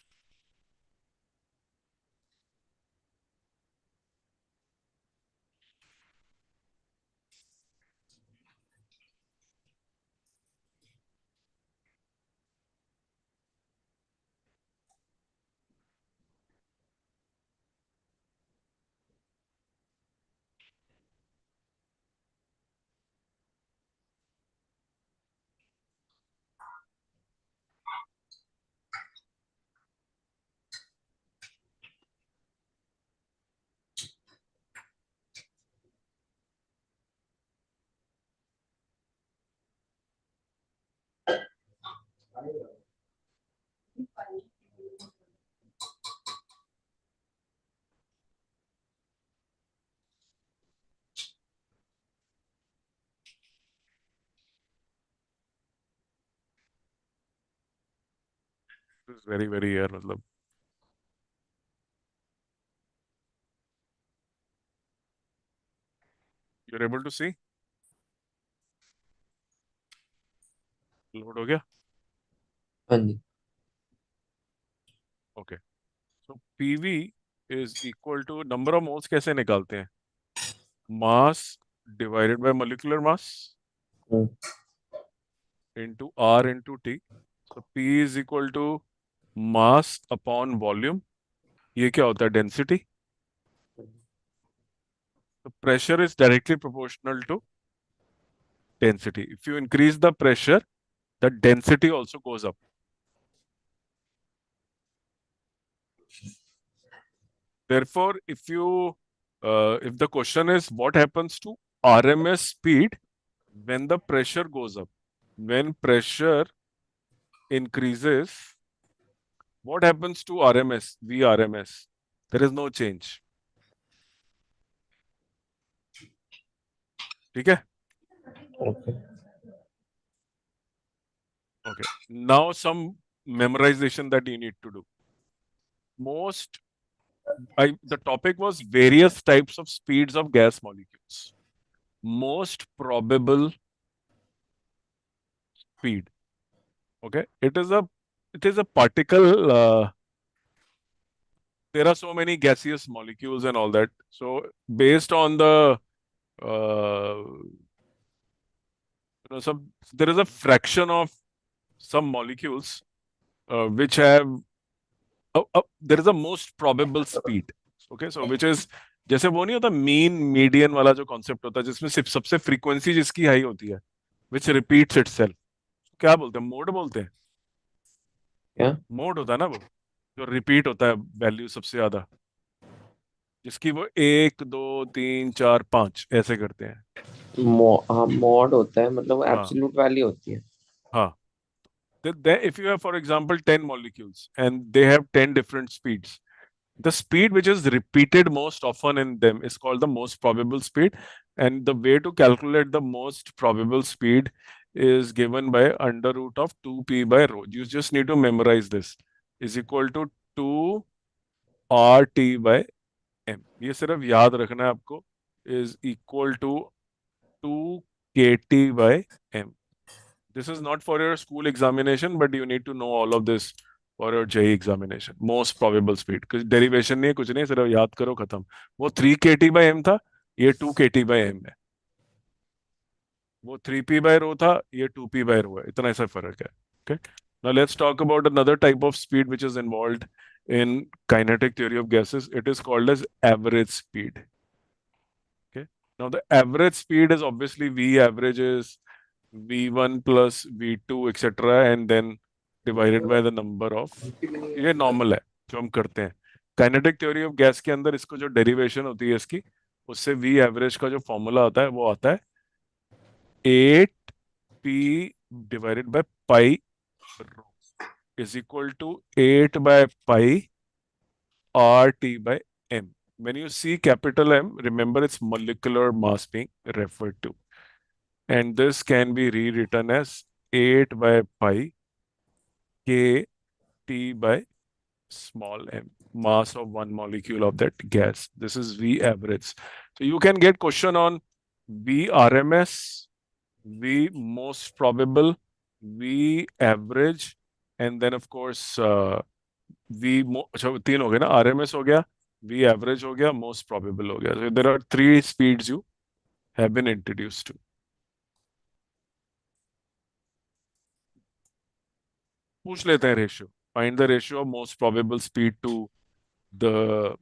This is very यार मतलब. You're able to see. Load हो गया. हाँ जी. Okay. So PV is equal to number of moles. कैसे निकालते हैं? Mass divided by molecular mass into R into T. So P is equal to mass upon volume. ये क्या होता है? Density. The pressure is directly proportional to density. If you increase the pressure, the density also goes up. Therefore, if the question is what happens to RMS speed when the pressure goes up, when pressure increases, what happens to RMS, VRMS? There is no change. ठीक है? Okay. Okay. Now some memorization that you need to do. The topic was various types of speeds of gas molecules. Most probable speed. Okay. It is a particle. There are so many gaseous molecules and all that. So based on the there is a fraction of some molecules which have there is a most probable speed. Okay, so which is जैसे वो नहीं होता mean median वाला जो concept होता है जिसमें सिर्फ सबसे फ्रीक्वेंसी जिसकी हाई होती है विच रिपीट्स इटसेल्फ. क्या बोलते हैं, मोड बोलते हैं. क्या? मोड होता है ना वो जो रिपीट होता है वैल्यू सबसे ज्यादा जिसकी वो एक दो तीन चार पांच ऐसे करते हैं. हाँ, मॉड होता है, मतलब हाँ. एब्सोल्यूट वैल्यू होती है। हाँ. If you have, for example, 10 molecules and they have 10 different speeds, the speed which is repeated most often in them is called the most probable speed. And the way to calculate the most probable speed is given by under root of 2p by rho. You just need to memorize this is equal to 2 RT by M. ये सिर्फ याद रखना है आपको is equal to 2 KT by M. This is not for your school examination, but you need to know all of this for your JEE examination. Most probable speed. कुछ derivation नहीं है, कुछ नहीं, सिर्फ याद करो खत्म. वो 3 kT by m था, ये 2 kT by m है. वो 3p by rho था, ये 2p by rho है. इतना ऐसा फर्क है. Okay. Now let's talk about another type of speed which is involved in kinetic theory of gases. It is called as average speed. Okay. Now the average speed is obviously V average is V1 plus V2 etc. and then divided by the number of. ये normal है जो हम करते हैं. Kinetic theory of gas के अंदर इसको जो डेरिवेशन होती है इसकी उससे V एवरेज का जो फॉर्मूला आता है वो आता है 8p divided by pi rho is equal to 8 by pi RT by M. When you see capital M, remember it's molecular mass being referred to. And this can be rewritten as 8 by pi KT by small m, mass of one molecule of that gas. This is V average. So you can get question on V RMS, V most probable, V average, and then of course अच्छा तीन हो गए ना, RMS हो गया, V average हो गया, most probable हो गया. So there are three speeds you have been introduced to. पूछ लेते हैं ratio. Find the ratio of most probable speed to the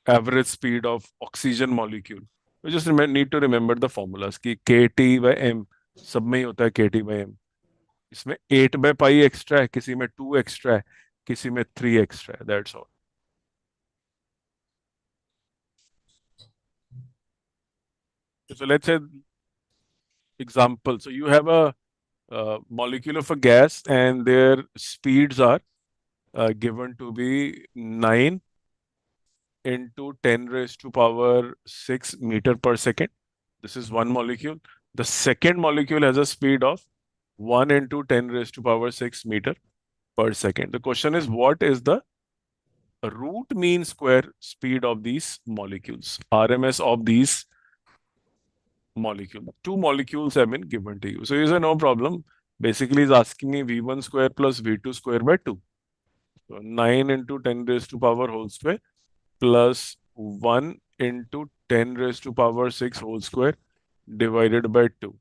average speed of oxygen molecule. You just need to remember the formulas कि KT by M सब में ही होता है KT by M. इसमें 8 by pi extra है, किसी में 2 extra है, किसी में 3 एक्स्ट्रा है. That's all. So let's say example. So you have a molecule of a gas and their speeds are given to be 9 into 10 raised to power 6 meter per second. This is one molecule. The second molecule has a speed of 1 into 10 raised to power 6 meter per second. The question is, what is the root mean square speed of these molecules, RMS of these molecules? Two molecules have been given to you. So you say, no problem. Basically, is asking me V1 square plus V2 square by 2. So 9 into 10 raised to power whole square plus 1 into 10 raised to power 6 whole square divided by 2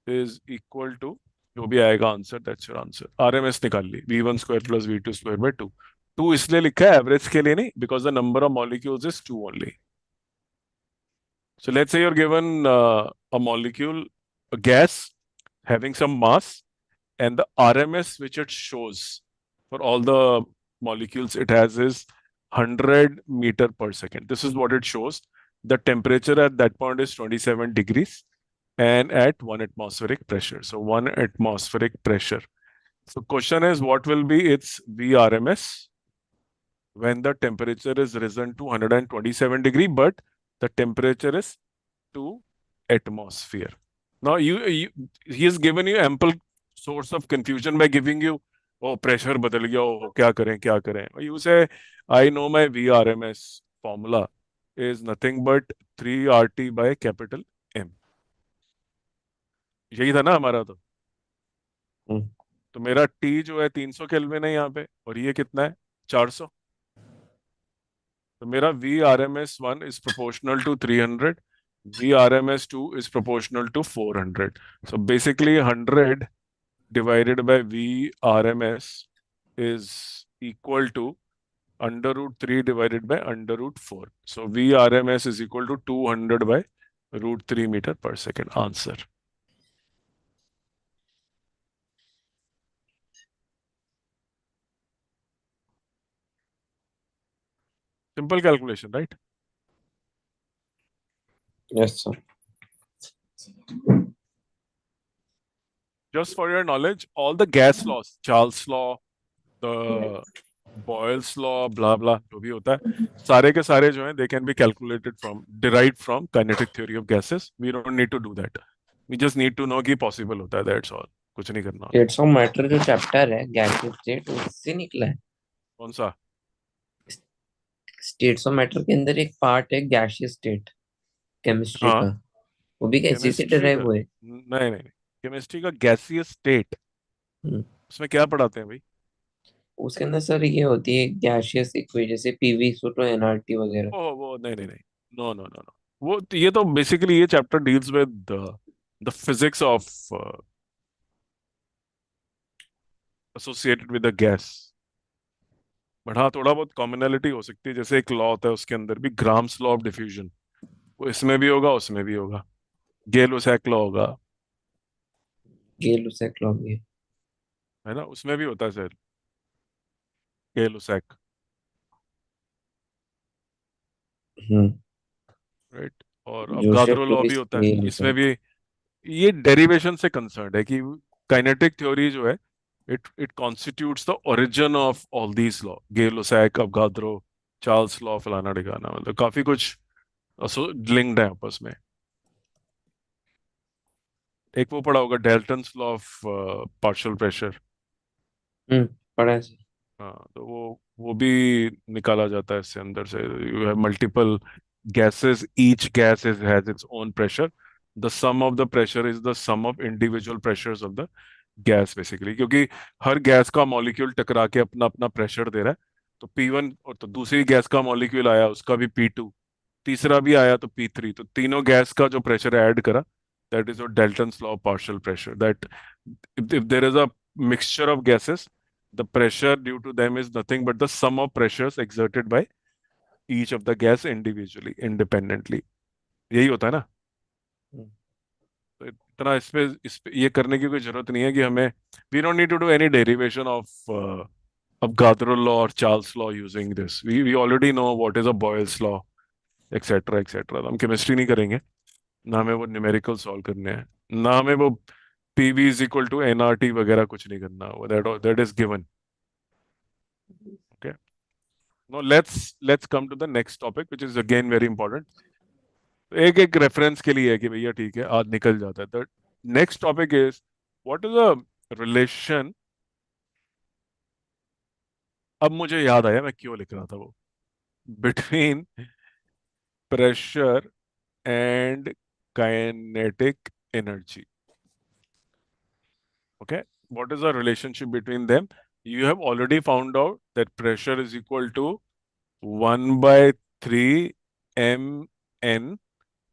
is equal to जो भी आएगा answer, that's your answer. RMS निकाल ली, V1 square plus V2 square by 2. 2 इसलिए लिखा है average के लिए नहीं, because the number of molecules is 2 only. So let's say you're given a molecule, a gas having some mass, and the RMS which it shows for all the molecules it has is 100 meter per second. This is what it shows. The temperature at that point is 27 degrees. and at 1 atmospheric pressure. So 1 atmospheric pressure. So question is, what will be its VRMS when the temperature is risen to 127 degree, but the temperature is 2 atmosphere. Now he has given you ample source of confusion by giving you, oh, pressure बदल गया, oh, क्या करें. You say, I know my VRMS formula is nothing but 3 RT by capital M. यही था ना हमारा हम्म, तो मेरा T जो है 300 केल्विन है यहाँ पे, और ये कितना है, 400. तो मेरा VRMS 1 is proportional to 300, VRMS 2 is proportional to 400. So basically 100 divided by VRMS is equal to under root 3 divided by under root 4. So VRMS is equal to 200 by root 3 meter per second. Answer. Simple calculation, right? yes sir. Just for your knowledge, all the gas laws, Charles law, the Boyle's law, blah blah, जो भी होता है, सारे के सारे जो हैं, they can be calculated from, derived from kinetic theory of gases. We don't need to do that. We just need to know कि possible होता है. That's all. कुछ नहीं करना होता. स्टेट्स ऑफ मैटर जो चैप्टर है गैसियस स्टेट उससे निकला है। कौन सा? स्टेट्स ऑफ मैटर के अंदर एक पार्ट है गैसियस स्टेट केमिस्ट्री हाँ, का, वो भी इसी से केमिस्ट्री का डिराइव हुए। नहीं नहीं नहीं, केमिस्ट्री का गैसियस स्टेट, हम्म, उसमें क्या पढ़ाते हैं भाई? उसके अंदर सर ये होती है गैसियस इक्वेशन जैसे पीवी सूट और एनआरटी वगैरह। वो नहीं नहीं नहीं, नो नो नो नो, वो ये तो बेसिकली ये chapter deals with the physics of associated with the gas. But हाँ, थोड़ा बहुत कॉमनैलिटी हो सकती है, जैसे एक लॉ होता है उसके अंदर भी, ग्राम्स लॉ ऑफ डिफ्यूजन, वो इसमें भी होगा उसमें भी होगा. गेल उसैक लॉ होगा, ये लुसेक लॉ भी है। है ना, उसमें भी होता है सर, गेल उसैक, हम्म, राइट. और जोसेफ अवगाद्रो लॉ भी लुईस होता है ये इसमें लुसेक। भी. ये डेरिवेशन से कंसर्न है कि काइनेटिक थ्योरी जो है, it constitutes the origin of all these law, Gay Lussac, Avogadro, Charles law, फलाना ढिकाना, मतलब काफी कुछ लिंक्ड है आपस में. एक वो पढ़ा होगा, Dalton's law of partial pressure. Hmm, पढ़ा है सर। हाँ, तो वो भी निकाला जाता है इससे, अंदर से. You have multiple gases, each gas has its own pressure. The sum of the pressure is the sum of individual pressures of the gas basically, क्योंकि हर गैस का मॉलिक्यूल टकरा के अपना अपना प्रेशर दे रहा है. तो P1, और तो दूसरी गैस का मॉलिक्यूल आया, उसका भी P2, तीसरा भी आया तो P3, तो तीनों गैस का जो प्रेशर ऐड करा, that is Dalton's law of partial pressure, that if there is a mixture of gases, the pressure due to them is nothing but the sum of pressures exerted by each of the gas individually, independently. यही होता है ना. हम्म, तो इतना इस पे ये करने की कोई जरूरत नहीं है कि हमें, we don't need to do any derivation of Avogadro law or Charles law using this. We already know what is a Boyle's law, etc. etc. तो हम केमिस्ट्री नहीं करेंगे, ना हमें वो न्यूमेरिकल सॉल्व करने हैं, ना हमें वो PV is equal to NRT वगैरह कुछ नहीं करना, वो that is given. Okay. No, let's come to the next topic which is again very important. एक एक रेफरेंस के लिए है कि भैया ठीक है, आज निकल जाता है. The next topic is, what is the relation. अब मुझे याद आया मैं क्यों लिख रहा था वो, between pressure and kinetic energy. Okay, what is the relationship between them? You have already found out that pressure is equal to 1 by 3 mn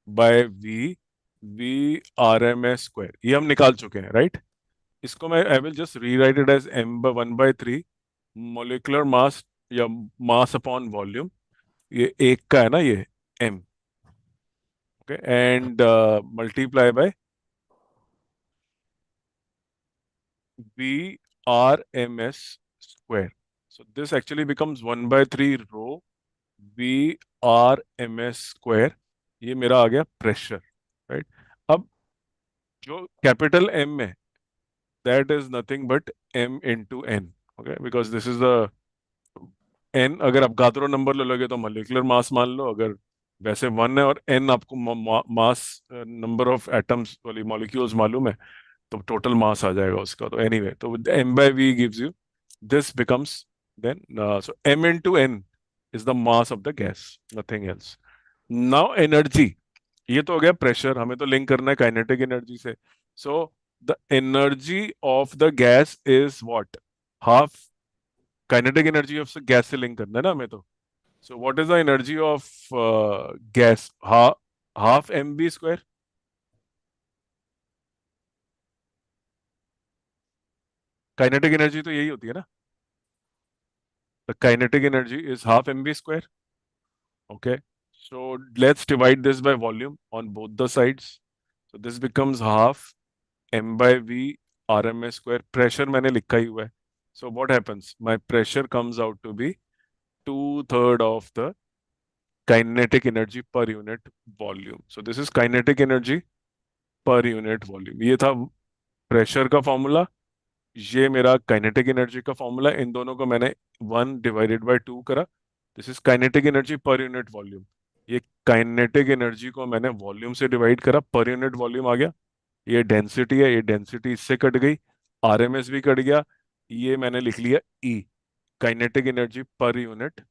by v v RMS square. ये हम निकाल चुके हैं, राइट. इसको मैं, I will just rewrite it as m by 1/3 molecular mass, या mass upon volume. ये एक का है ना ये m. Okay, and multiply by VRMS square. So this actually becomes 1/3 rho VRMS square. ये मेरा आ गया प्रेशर, राइट. अब जो कैपिटल एम में, that is nothing but M into N. Okay, because this is the N. अगर आप गात्रो number ले लोगे तो मॉलिक्यूलर मास मान लो, अगर वैसे वन है और एन आपको मास नंबर ऑफ एटम्स वाली मॉलिक्यूल्स मालूम है, तो टोटल मास आ जाएगा उसका। तो एनीवे, तो M by V gives you this becomes then, so M into N is the mass of the gas, nothing else. Now energy, ये तो हो गया प्रेशर, हमें तो लिंक करना है काइनेटिक एनर्जी से। So the energy of the gas is what, half kinetic energy of gas से लिंक करना है ना हमें तो। So what is the energy of gas, half M B square. Kinetic energy तो यही होती है ना, the kinetic energy is half M B square. Okay, so let's divide this by volume on both the sides. So this becomes half m by v rms square. Pressure मैंने लिखा ही हुआ है. So what happens? My pressure comes out to be 2/3 of the kinetic energy per unit volume. So this is kinetic energy per unit volume. ये था pressure का formula, ये मेरा kinetic energy का फॉर्मूला। इन दोनों को मैंने 1/2 करा। This is kinetic energy per unit volume. ये काइनेटिक एनर्जी को मैंने वॉल्यूम से डिवाइड करा, पर यूनिट वॉल्यूम आ गया। ये डेंसिटी है, ये डेंसिटी इससे कट गई, आरएमएस भी कट गया, ये मैंने लिख लिया E, kinetic energy per unit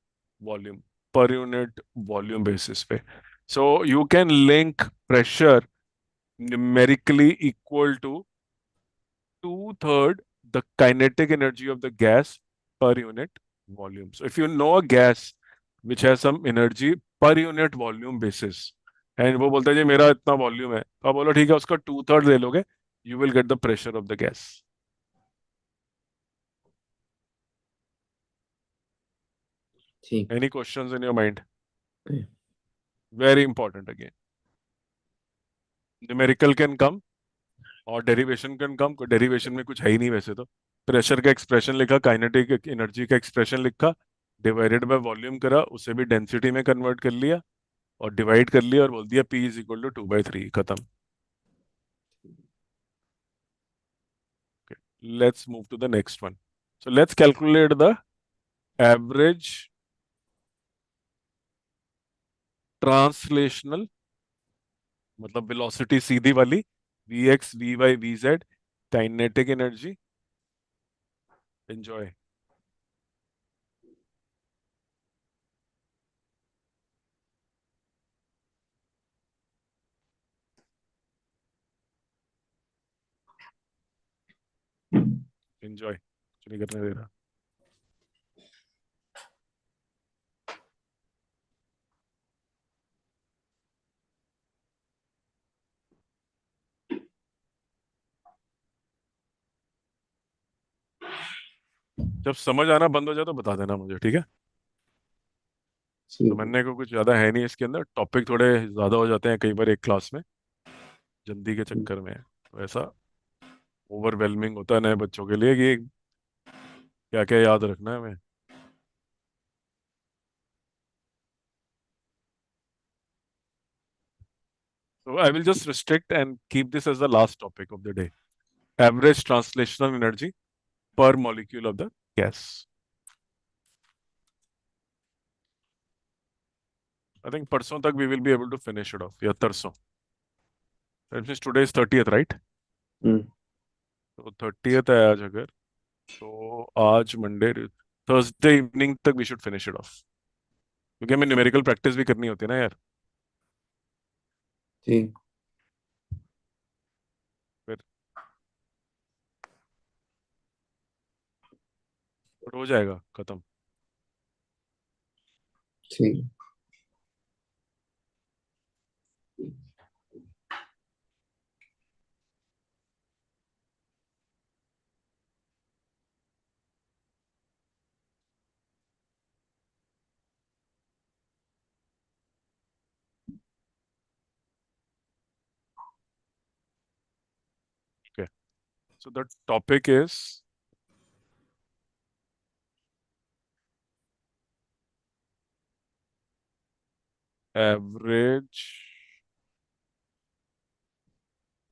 volume, per unit volume basis पे। So you can link pressure numerically equal to 2/3 the kinetic energy of the gas per unit volume. So if you know a gas which has some energy per unit volume basis, and वो बोलता है जी मेरा इतना volume है, तो आप बोलो ठीक है, उसका 2/3 ले लोगे, you will get the pressure of the gas. ठीक Any questions in your mind? है। Very important again. Numerical can come और डेरिवेशन कैन कम। डेरिवेशन में कुछ है ही नहीं वैसे तो। प्रेशर का एक्सप्रेशन लिखा, काइनेटिक एनर्जी का एक्सप्रेशन लिखा, डिवाइडेड बाय वॉल्यूम करा, उसे भी डेंसिटी में कन्वर्ट कर लिया और डिवाइड कर लिया और बोल दिया P इज इक्वल टू 2/3, खत्म। Let's move to the next one. So let's calculate the average translational, मतलब वेलोसिटी सीधी वाली, V X V Y V Z, kinetic energy. Enjoy. Enjoy, कुछ नहीं करने दे रहा। जब समझ आना बंद हो जाए तो बता देना मुझे, ठीक है। ठीक है। समझने को कुछ ज्यादा है नहीं इसके अंदर, टॉपिक थोड़े ज्यादा हो जाते हैं कई बार एक क्लास में, जल्दी के चक्कर में। तो ऐसा ओवरवेलमिंग होता है नए बच्चों के लिए कि क्या क्या याद रखना है हमें। तो I will just restrict and keep this as the last topic of the day, average translational energy per molecule of the gas. I think परसों तक we will be able to finish it off, या तरसों। Today is 30th, right? Hmm. तो 30th है आज अगर, तो आज मंडे, थर्सडे इवनिंग तक we should finish it off, क्योंकि हमें न्यूमेरिकल प्रैक्टिस भी करनी होती है ना यार। ठीक। फिर फिर हो जाएगा खत्म। ठीक। Okay, so the topic is average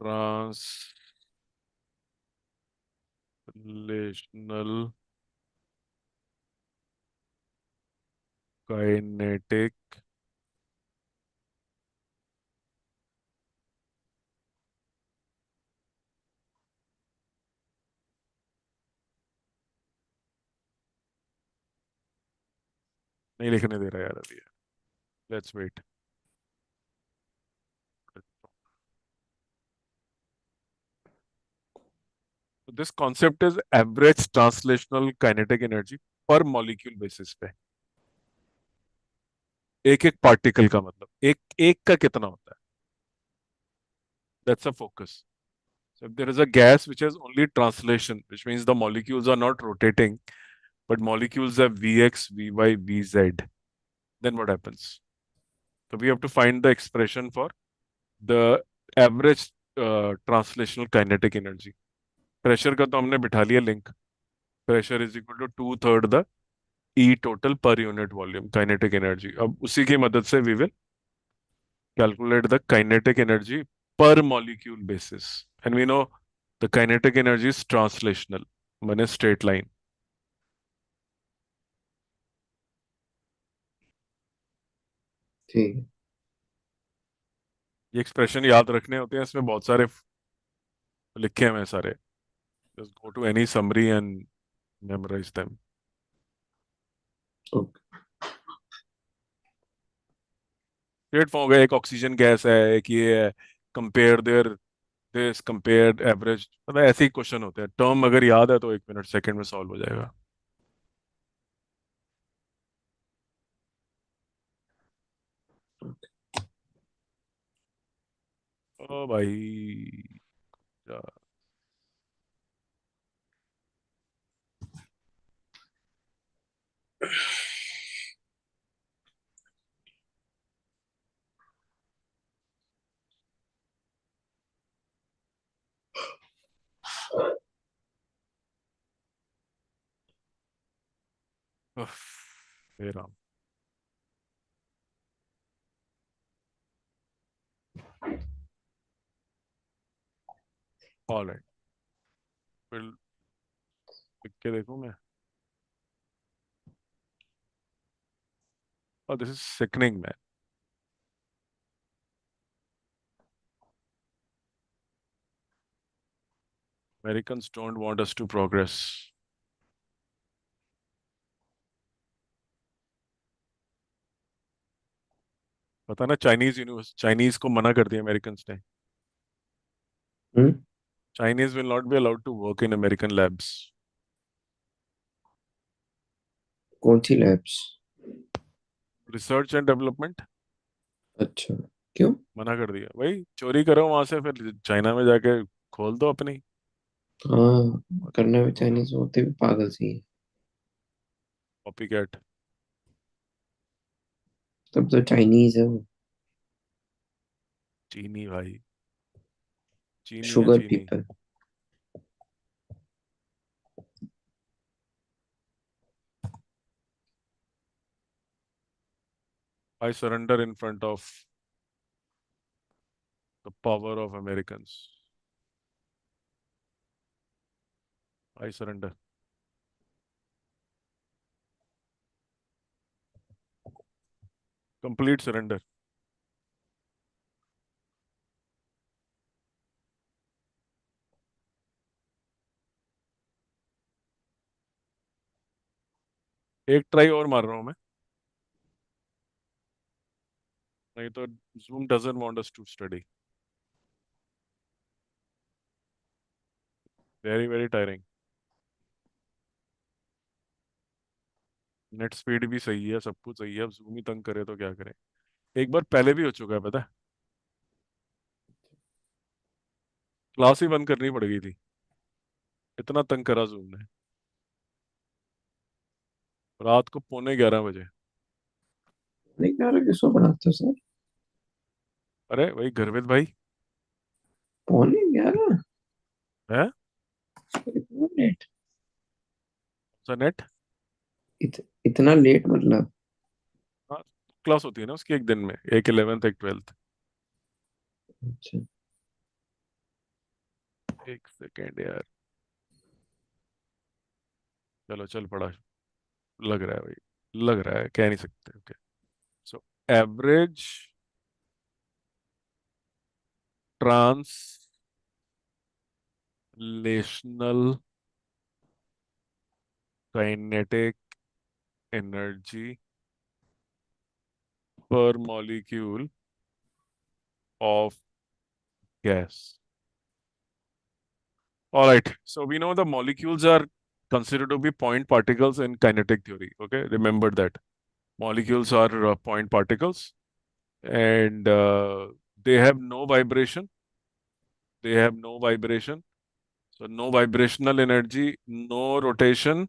translational kinetic नहीं लिखने दे रहा यार अभी। Let's wait. This concept is average translational kinetic energy per molecule basis पे। एक एक पार्टिकल का मतलब एक एक का कितना होता है, that's a focus. So if there is a gas which has only translation, which means the molecules are not rotating, but molecules have Vx, Vy, Vz, then what happens? So we have to find the expression for the average translational kinetic energy. Pressure का तो हमने बिठा लिया link. Pressure is equal to two third the E total per unit volume kinetic energy. अब उसी की मदद से we will calculate the kinetic energy per molecule basis. And we know the kinetic energy is translational, माने straight line. ठीक है। ये expression याद रखने होते हैं, इसमें बहुत सारे लिखे हुए हैं सारे. Just go to any summary and memorize them. Okay. Straight form हो गया. एक ऑक्सीजन गैस है, एक ये है. Compare there this, compare average, मतलब ऐसे ही क्वेश्चन होते हैं. टर्म अगर याद है तो 1 मिनट सेकंड में सॉल्व हो जाएगा. ओ भाई जा. उफ, हे राम. ऑलराइट, फिर लिख के देखूं मैं. Oh, this is sickening, man. Americans don't want us to progress. पता ना, चाइनीज को मना कर दिया अमेरिकन्स ने. हम्म। Chinese will not be allowed to work in American labs. कौन सी लैब्स? रिसर्च एंड डेवलपमेंट अच्छा। क्यों? मना कर दिया भाई. चोरी करो वहां से, फिर चाइना में जाके खोल दो अपनी. हाँ, करना भी चाइनीज होते भी पागल सी है। Copy cat. तब तो चाइनीज है वो। चीनी भाई, चीनी है शुगर चीनी. People. I surrender in front of the power of Americans. I surrender. Complete surrender. एक ट्राई और मार रहा हूँ मैं, नहीं तो Zoom doesn't want us to study. Very very tiring. Net speed भी सही है, सब कुछ सही है, अब जूम ही तंग करे तो क्या करें. एक बार पहले भी हो चुका है पता है. क्लास ही बंद करनी पड़ गई थी, इतना तंग करा जूम ने. रात को 11:45 बजे. नहीं, क्या रहा किसको बनाते हो सर? अरे वही गर्वित भाई. 11:45? है. इतना लेट? सा नेट. इतना लेट मतलब? हाँ, क्लास होती है ना उसकी एक दिन में, एक 11th एक 12th. अच्छा। एक सेकेंड यार, चलो चल पड़ा, लग रहा है भाई, लग रहा है, कह नहीं सकते। Okay, so average translational kinetic energy per molecule of gas. All right. So we know the molecules are considered to be point particles in kinetic theory. Okay. Remember that. Molecules are point particles and they have no vibration. They have no vibration. So no vibrational energy, no rotation.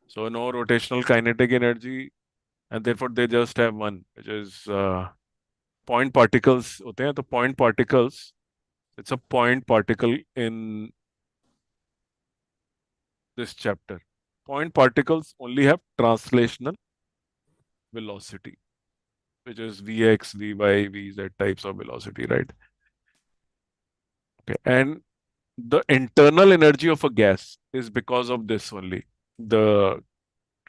So no rotational kinetic energy. And therefore they just have one, which is point particles. होते हैं, तो point particles, it's a point particle in this chapter. Point particles only have translational velocity, which is Vx, Vy, Vz types of velocity, right? Okay. And the internal energy of a gas is because of this only, the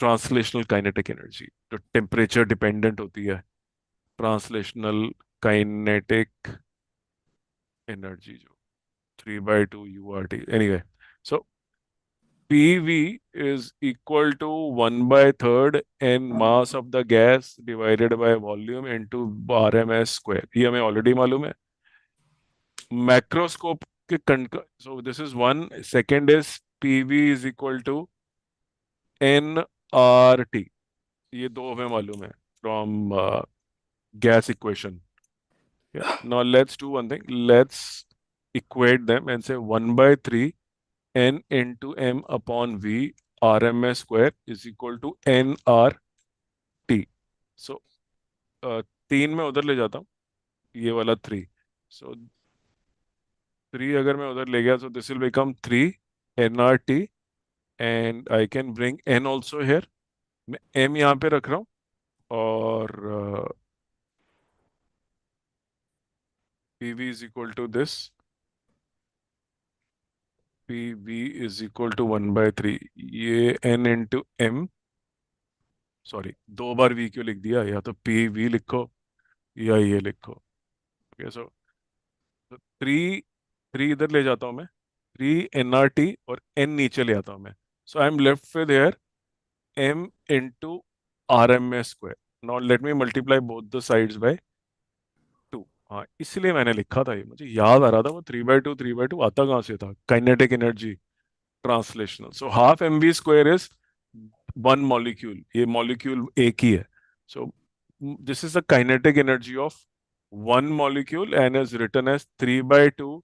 translational kinetic energy. तो temperature dependent होती है translational kinetic energy, जो 3/2 URT. Anyway, so PV is equal to 1 by third n mass of the gas divided by volume into RMS square. ये हमें already मालूम है. Macroscope के so this is one. Second is PV is equal to nRT. ये दो हमें मालूम है from gas equation. Yeah. Now let's do one thing. Let's equate them and say 1 by 3 n into m upon v RMS square is equal to nRT. So 3 में उधर ले जाता हूँ, ये वाला 3. So 3 अगर मैं उधर ले गया, so this will become 3 nRT and I can bring n also here. मैं m यहाँ पे रख रहा हूँ और PV is equal to this. PV is equal to 1 by 3. ये n into m, सॉरी दो बार v क्यों लिख दिया, या तो PV लिखो या ये लिखो. ओके, सो 3 इधर ले जाता हूँ मैं, 3 nRT और n नीचे ले आता हूँ मैं. So I am left with here m into RMS square. Now let me multiply both the sides by 2. हाँ, इसलिए मैंने लिखा था, ये मुझे याद आ रहा था, वो 3/2 आता कहाँ से था, kinetic energy translational. So half mv square is one molecule, ये मॉलिक्यूल एक ही है. So this is the kinetic energy of one molecule and is written as 3/2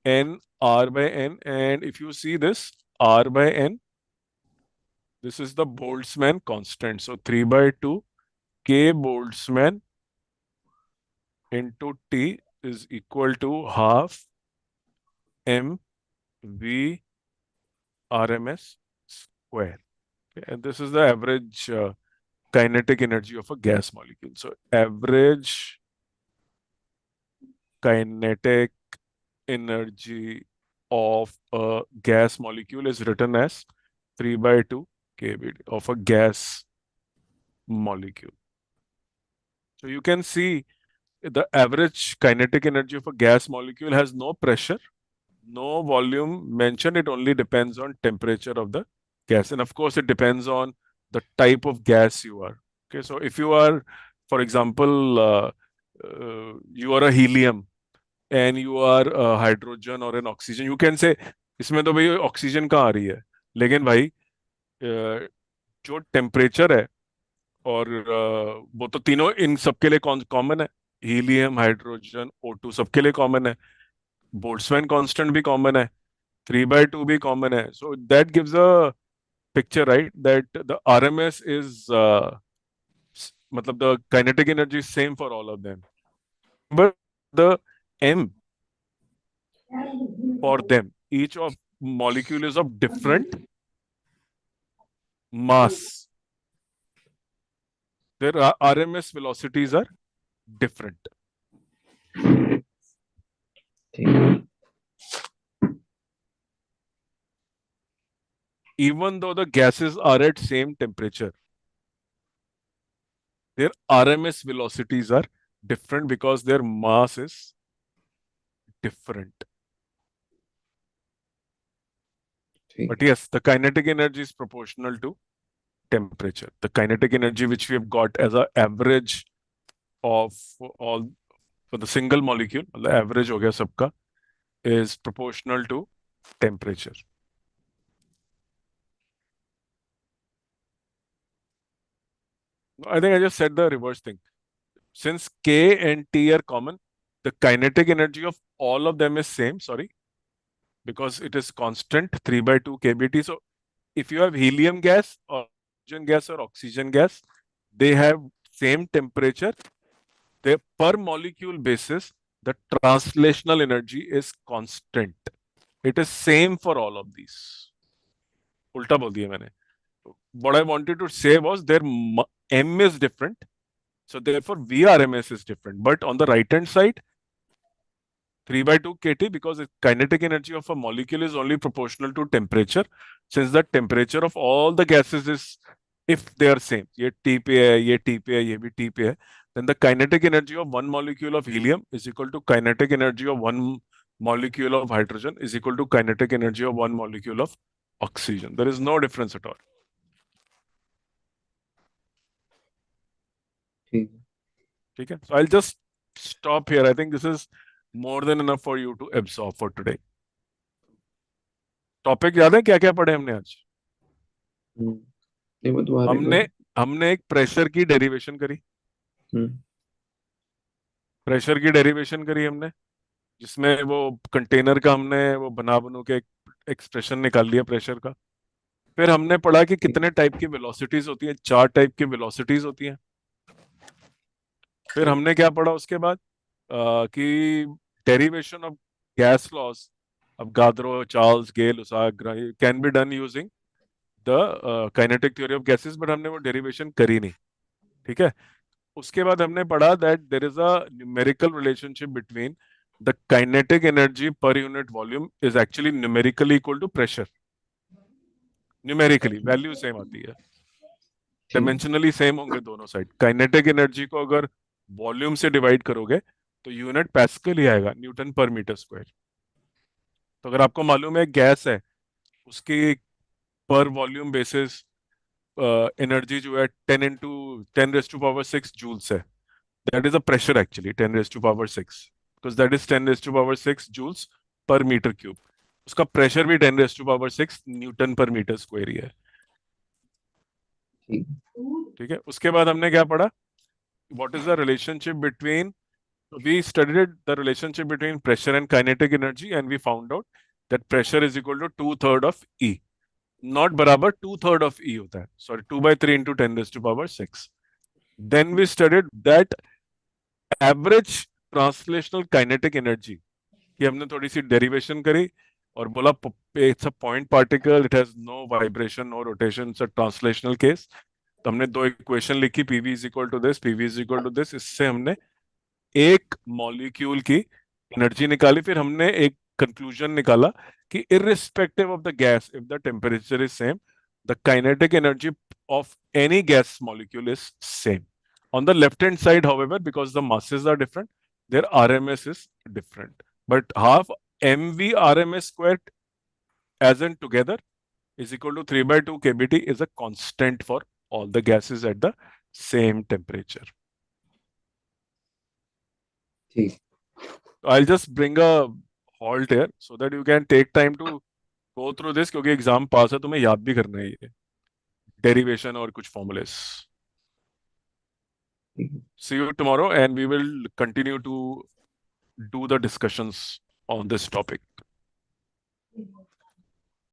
n r by n. And if you see this r by n, this is the Boltzmann constant. So 3/2 k Boltzmann into t is equal to half m v RMS square. Okay, and this is the average kinetic energy of a gas molecule. So average kinetic energy of a gas molecule is written as 3/2 kBd of a gas molecule. So you can see the average kinetic energy of a gas molecule has no pressure, no volume mentioned. It only depends on temperature of the gas. And of course, it depends on the type of gas you are. Okay, so if you are, for example, you are a helium and you are a hydrogen or an oxygen, you can say, इसमें तो भाई oxygen कहाँ आ रही है, लेकिन भाई जो temperature है और वो तो तीनों इन सबके लिए कॉमन है. हीलियम, हाइड्रोजन, O2 सबके लिए कॉमन है. बोल्ट्जमैन कांस्टेंट भी कॉमन है, 3/2 भी कॉमन है. So that gives a picture, right, that the RMS is मतलब the kinetic energy is same for all of them, but the m for them, each of molecule is of different mass. Their RMS velocities are different. ठीक है. even though the gases are at same temperature, their RMS velocities are different because their mass is different. ठीक But है. yes, the kinetic energy is proportional to temperature. The kinetic energy which we have got as an average of all for the single molecule, the average हो गया सबका, is proportional to temperature. I think I just said the reverse thing. Since K and T are common, the kinetic energy of all of them is same, sorry, because it is constant 3 by 2 kBT. So if you have helium gas or hydrogen gas or oxygen gas, they have same temperature. They per molecule basis, the translational energy is constant. It is same for all of these. उल्टा बोल दिया मैंने. What I wanted to say was their M is different. So therefore VRMS is different. But on the right hand side, 3 by 2 kT, because the kinetic energy of a molecule is only proportional to temperature. Since the temperature of all the gases is, if they are same, ये T पे है, ये T पे है, ये भी T पे है, then the kinetic energy of one molecule of helium is equal to kinetic energy of one molecule of hydrogen is equal to kinetic energy of one molecule of oxygen. There is no difference at all. ठीक है. Okay? So I'll just stop here. I think this is more than enough for you to absorb for today. Topic याद है क्या क्या पढ़े हमने आज? नहीं, वो दोबारा ही हमने बोलो. हमने एक प्रेशर की डेरिवेशन करी. हम्म. प्रेशर की डेरिवेशन करी हमने, जिसमें वो कंटेनर का हमने वो बनू के एक्सप्रेशन निकाल लिया प्रेशर का. फिर हमने पढ़ा कि ठीक. कितने टाइप की वेलोसिटीज होती हैं. 4 टाइप की वेलोसिटीज होती हैं. फिर हमने क्या पढ़ा उसके बाद, कि derivation of gas laws of Gadro, Charles, Gale, Usag can be done using the kinetic theory of gases, but हमने वो डेरिवेशन करी नहीं. ठीक है. उसके बाद हमने पढ़ा that there is a numerical relationship between the kinetic energy per unit volume is actually numerically equal to pressure. Numerically value same आती है, ठीक. डायमेंशनली सेम होंगे दोनों साइड. काइनेटिक एनर्जी को अगर वॉल्यूम से डिवाइड करोगे तो यूनिट पास्कल ही आएगा, न्यूटन पर मीटर स्क्वायर. तो अगर आपको मालूम है गैस है, उसकी पर वॉल्यूम बेसिस एनर्जी जो है 10 into 10 raised to power 6 joules है. That is a pressure actually, 10 raised to power 6. Because that is 10 raised to power 6 joules per meter cube. उसका प्रेशर भी 10 raised to power 6 न्यूटन पर metre square ही है. ठीक. ठीक है. उसके बाद हमने क्या पढ़ा, what is the relationship between, we studied the relationship between pressure and kinetic energy and we found out that pressure is equal to 2/3 of E. Not बराबर 2/3 of E होता है, sorry, 2 by 3 into 10 raised to power 6. Then we studied that average translational kinetic energy कि हमने थोड़ी सी derivation करी और बोला it's a point particle, it has no vibration no rotation, it's a translational case. तो हमने दो इक्वेशन लिखी, PV is equal to this, PV is equal to this. इससे हमने एक मॉलिक्यूल की एनर्जी निकाली. फिर हमने एक कंक्लूजन निकाला कि irrespective of the gas, if the temperature is same, the kinetic energy of any gas molecule is same. On the left hand side, however, because the masses are different, their RMS is different. But half mv RMS squared as in together is equal to 3 by 2 kBT is a constant for all the gases at the same temperature. ठीक. I'll just bring a halt here so that you can take time to go through this, क्योंकि exam पास है, तुम्हें याद भी करना है ये derivation और कुछ फॉर्मूलेस. ठीक. See you tomorrow and we will continue to do the discussions on this topic.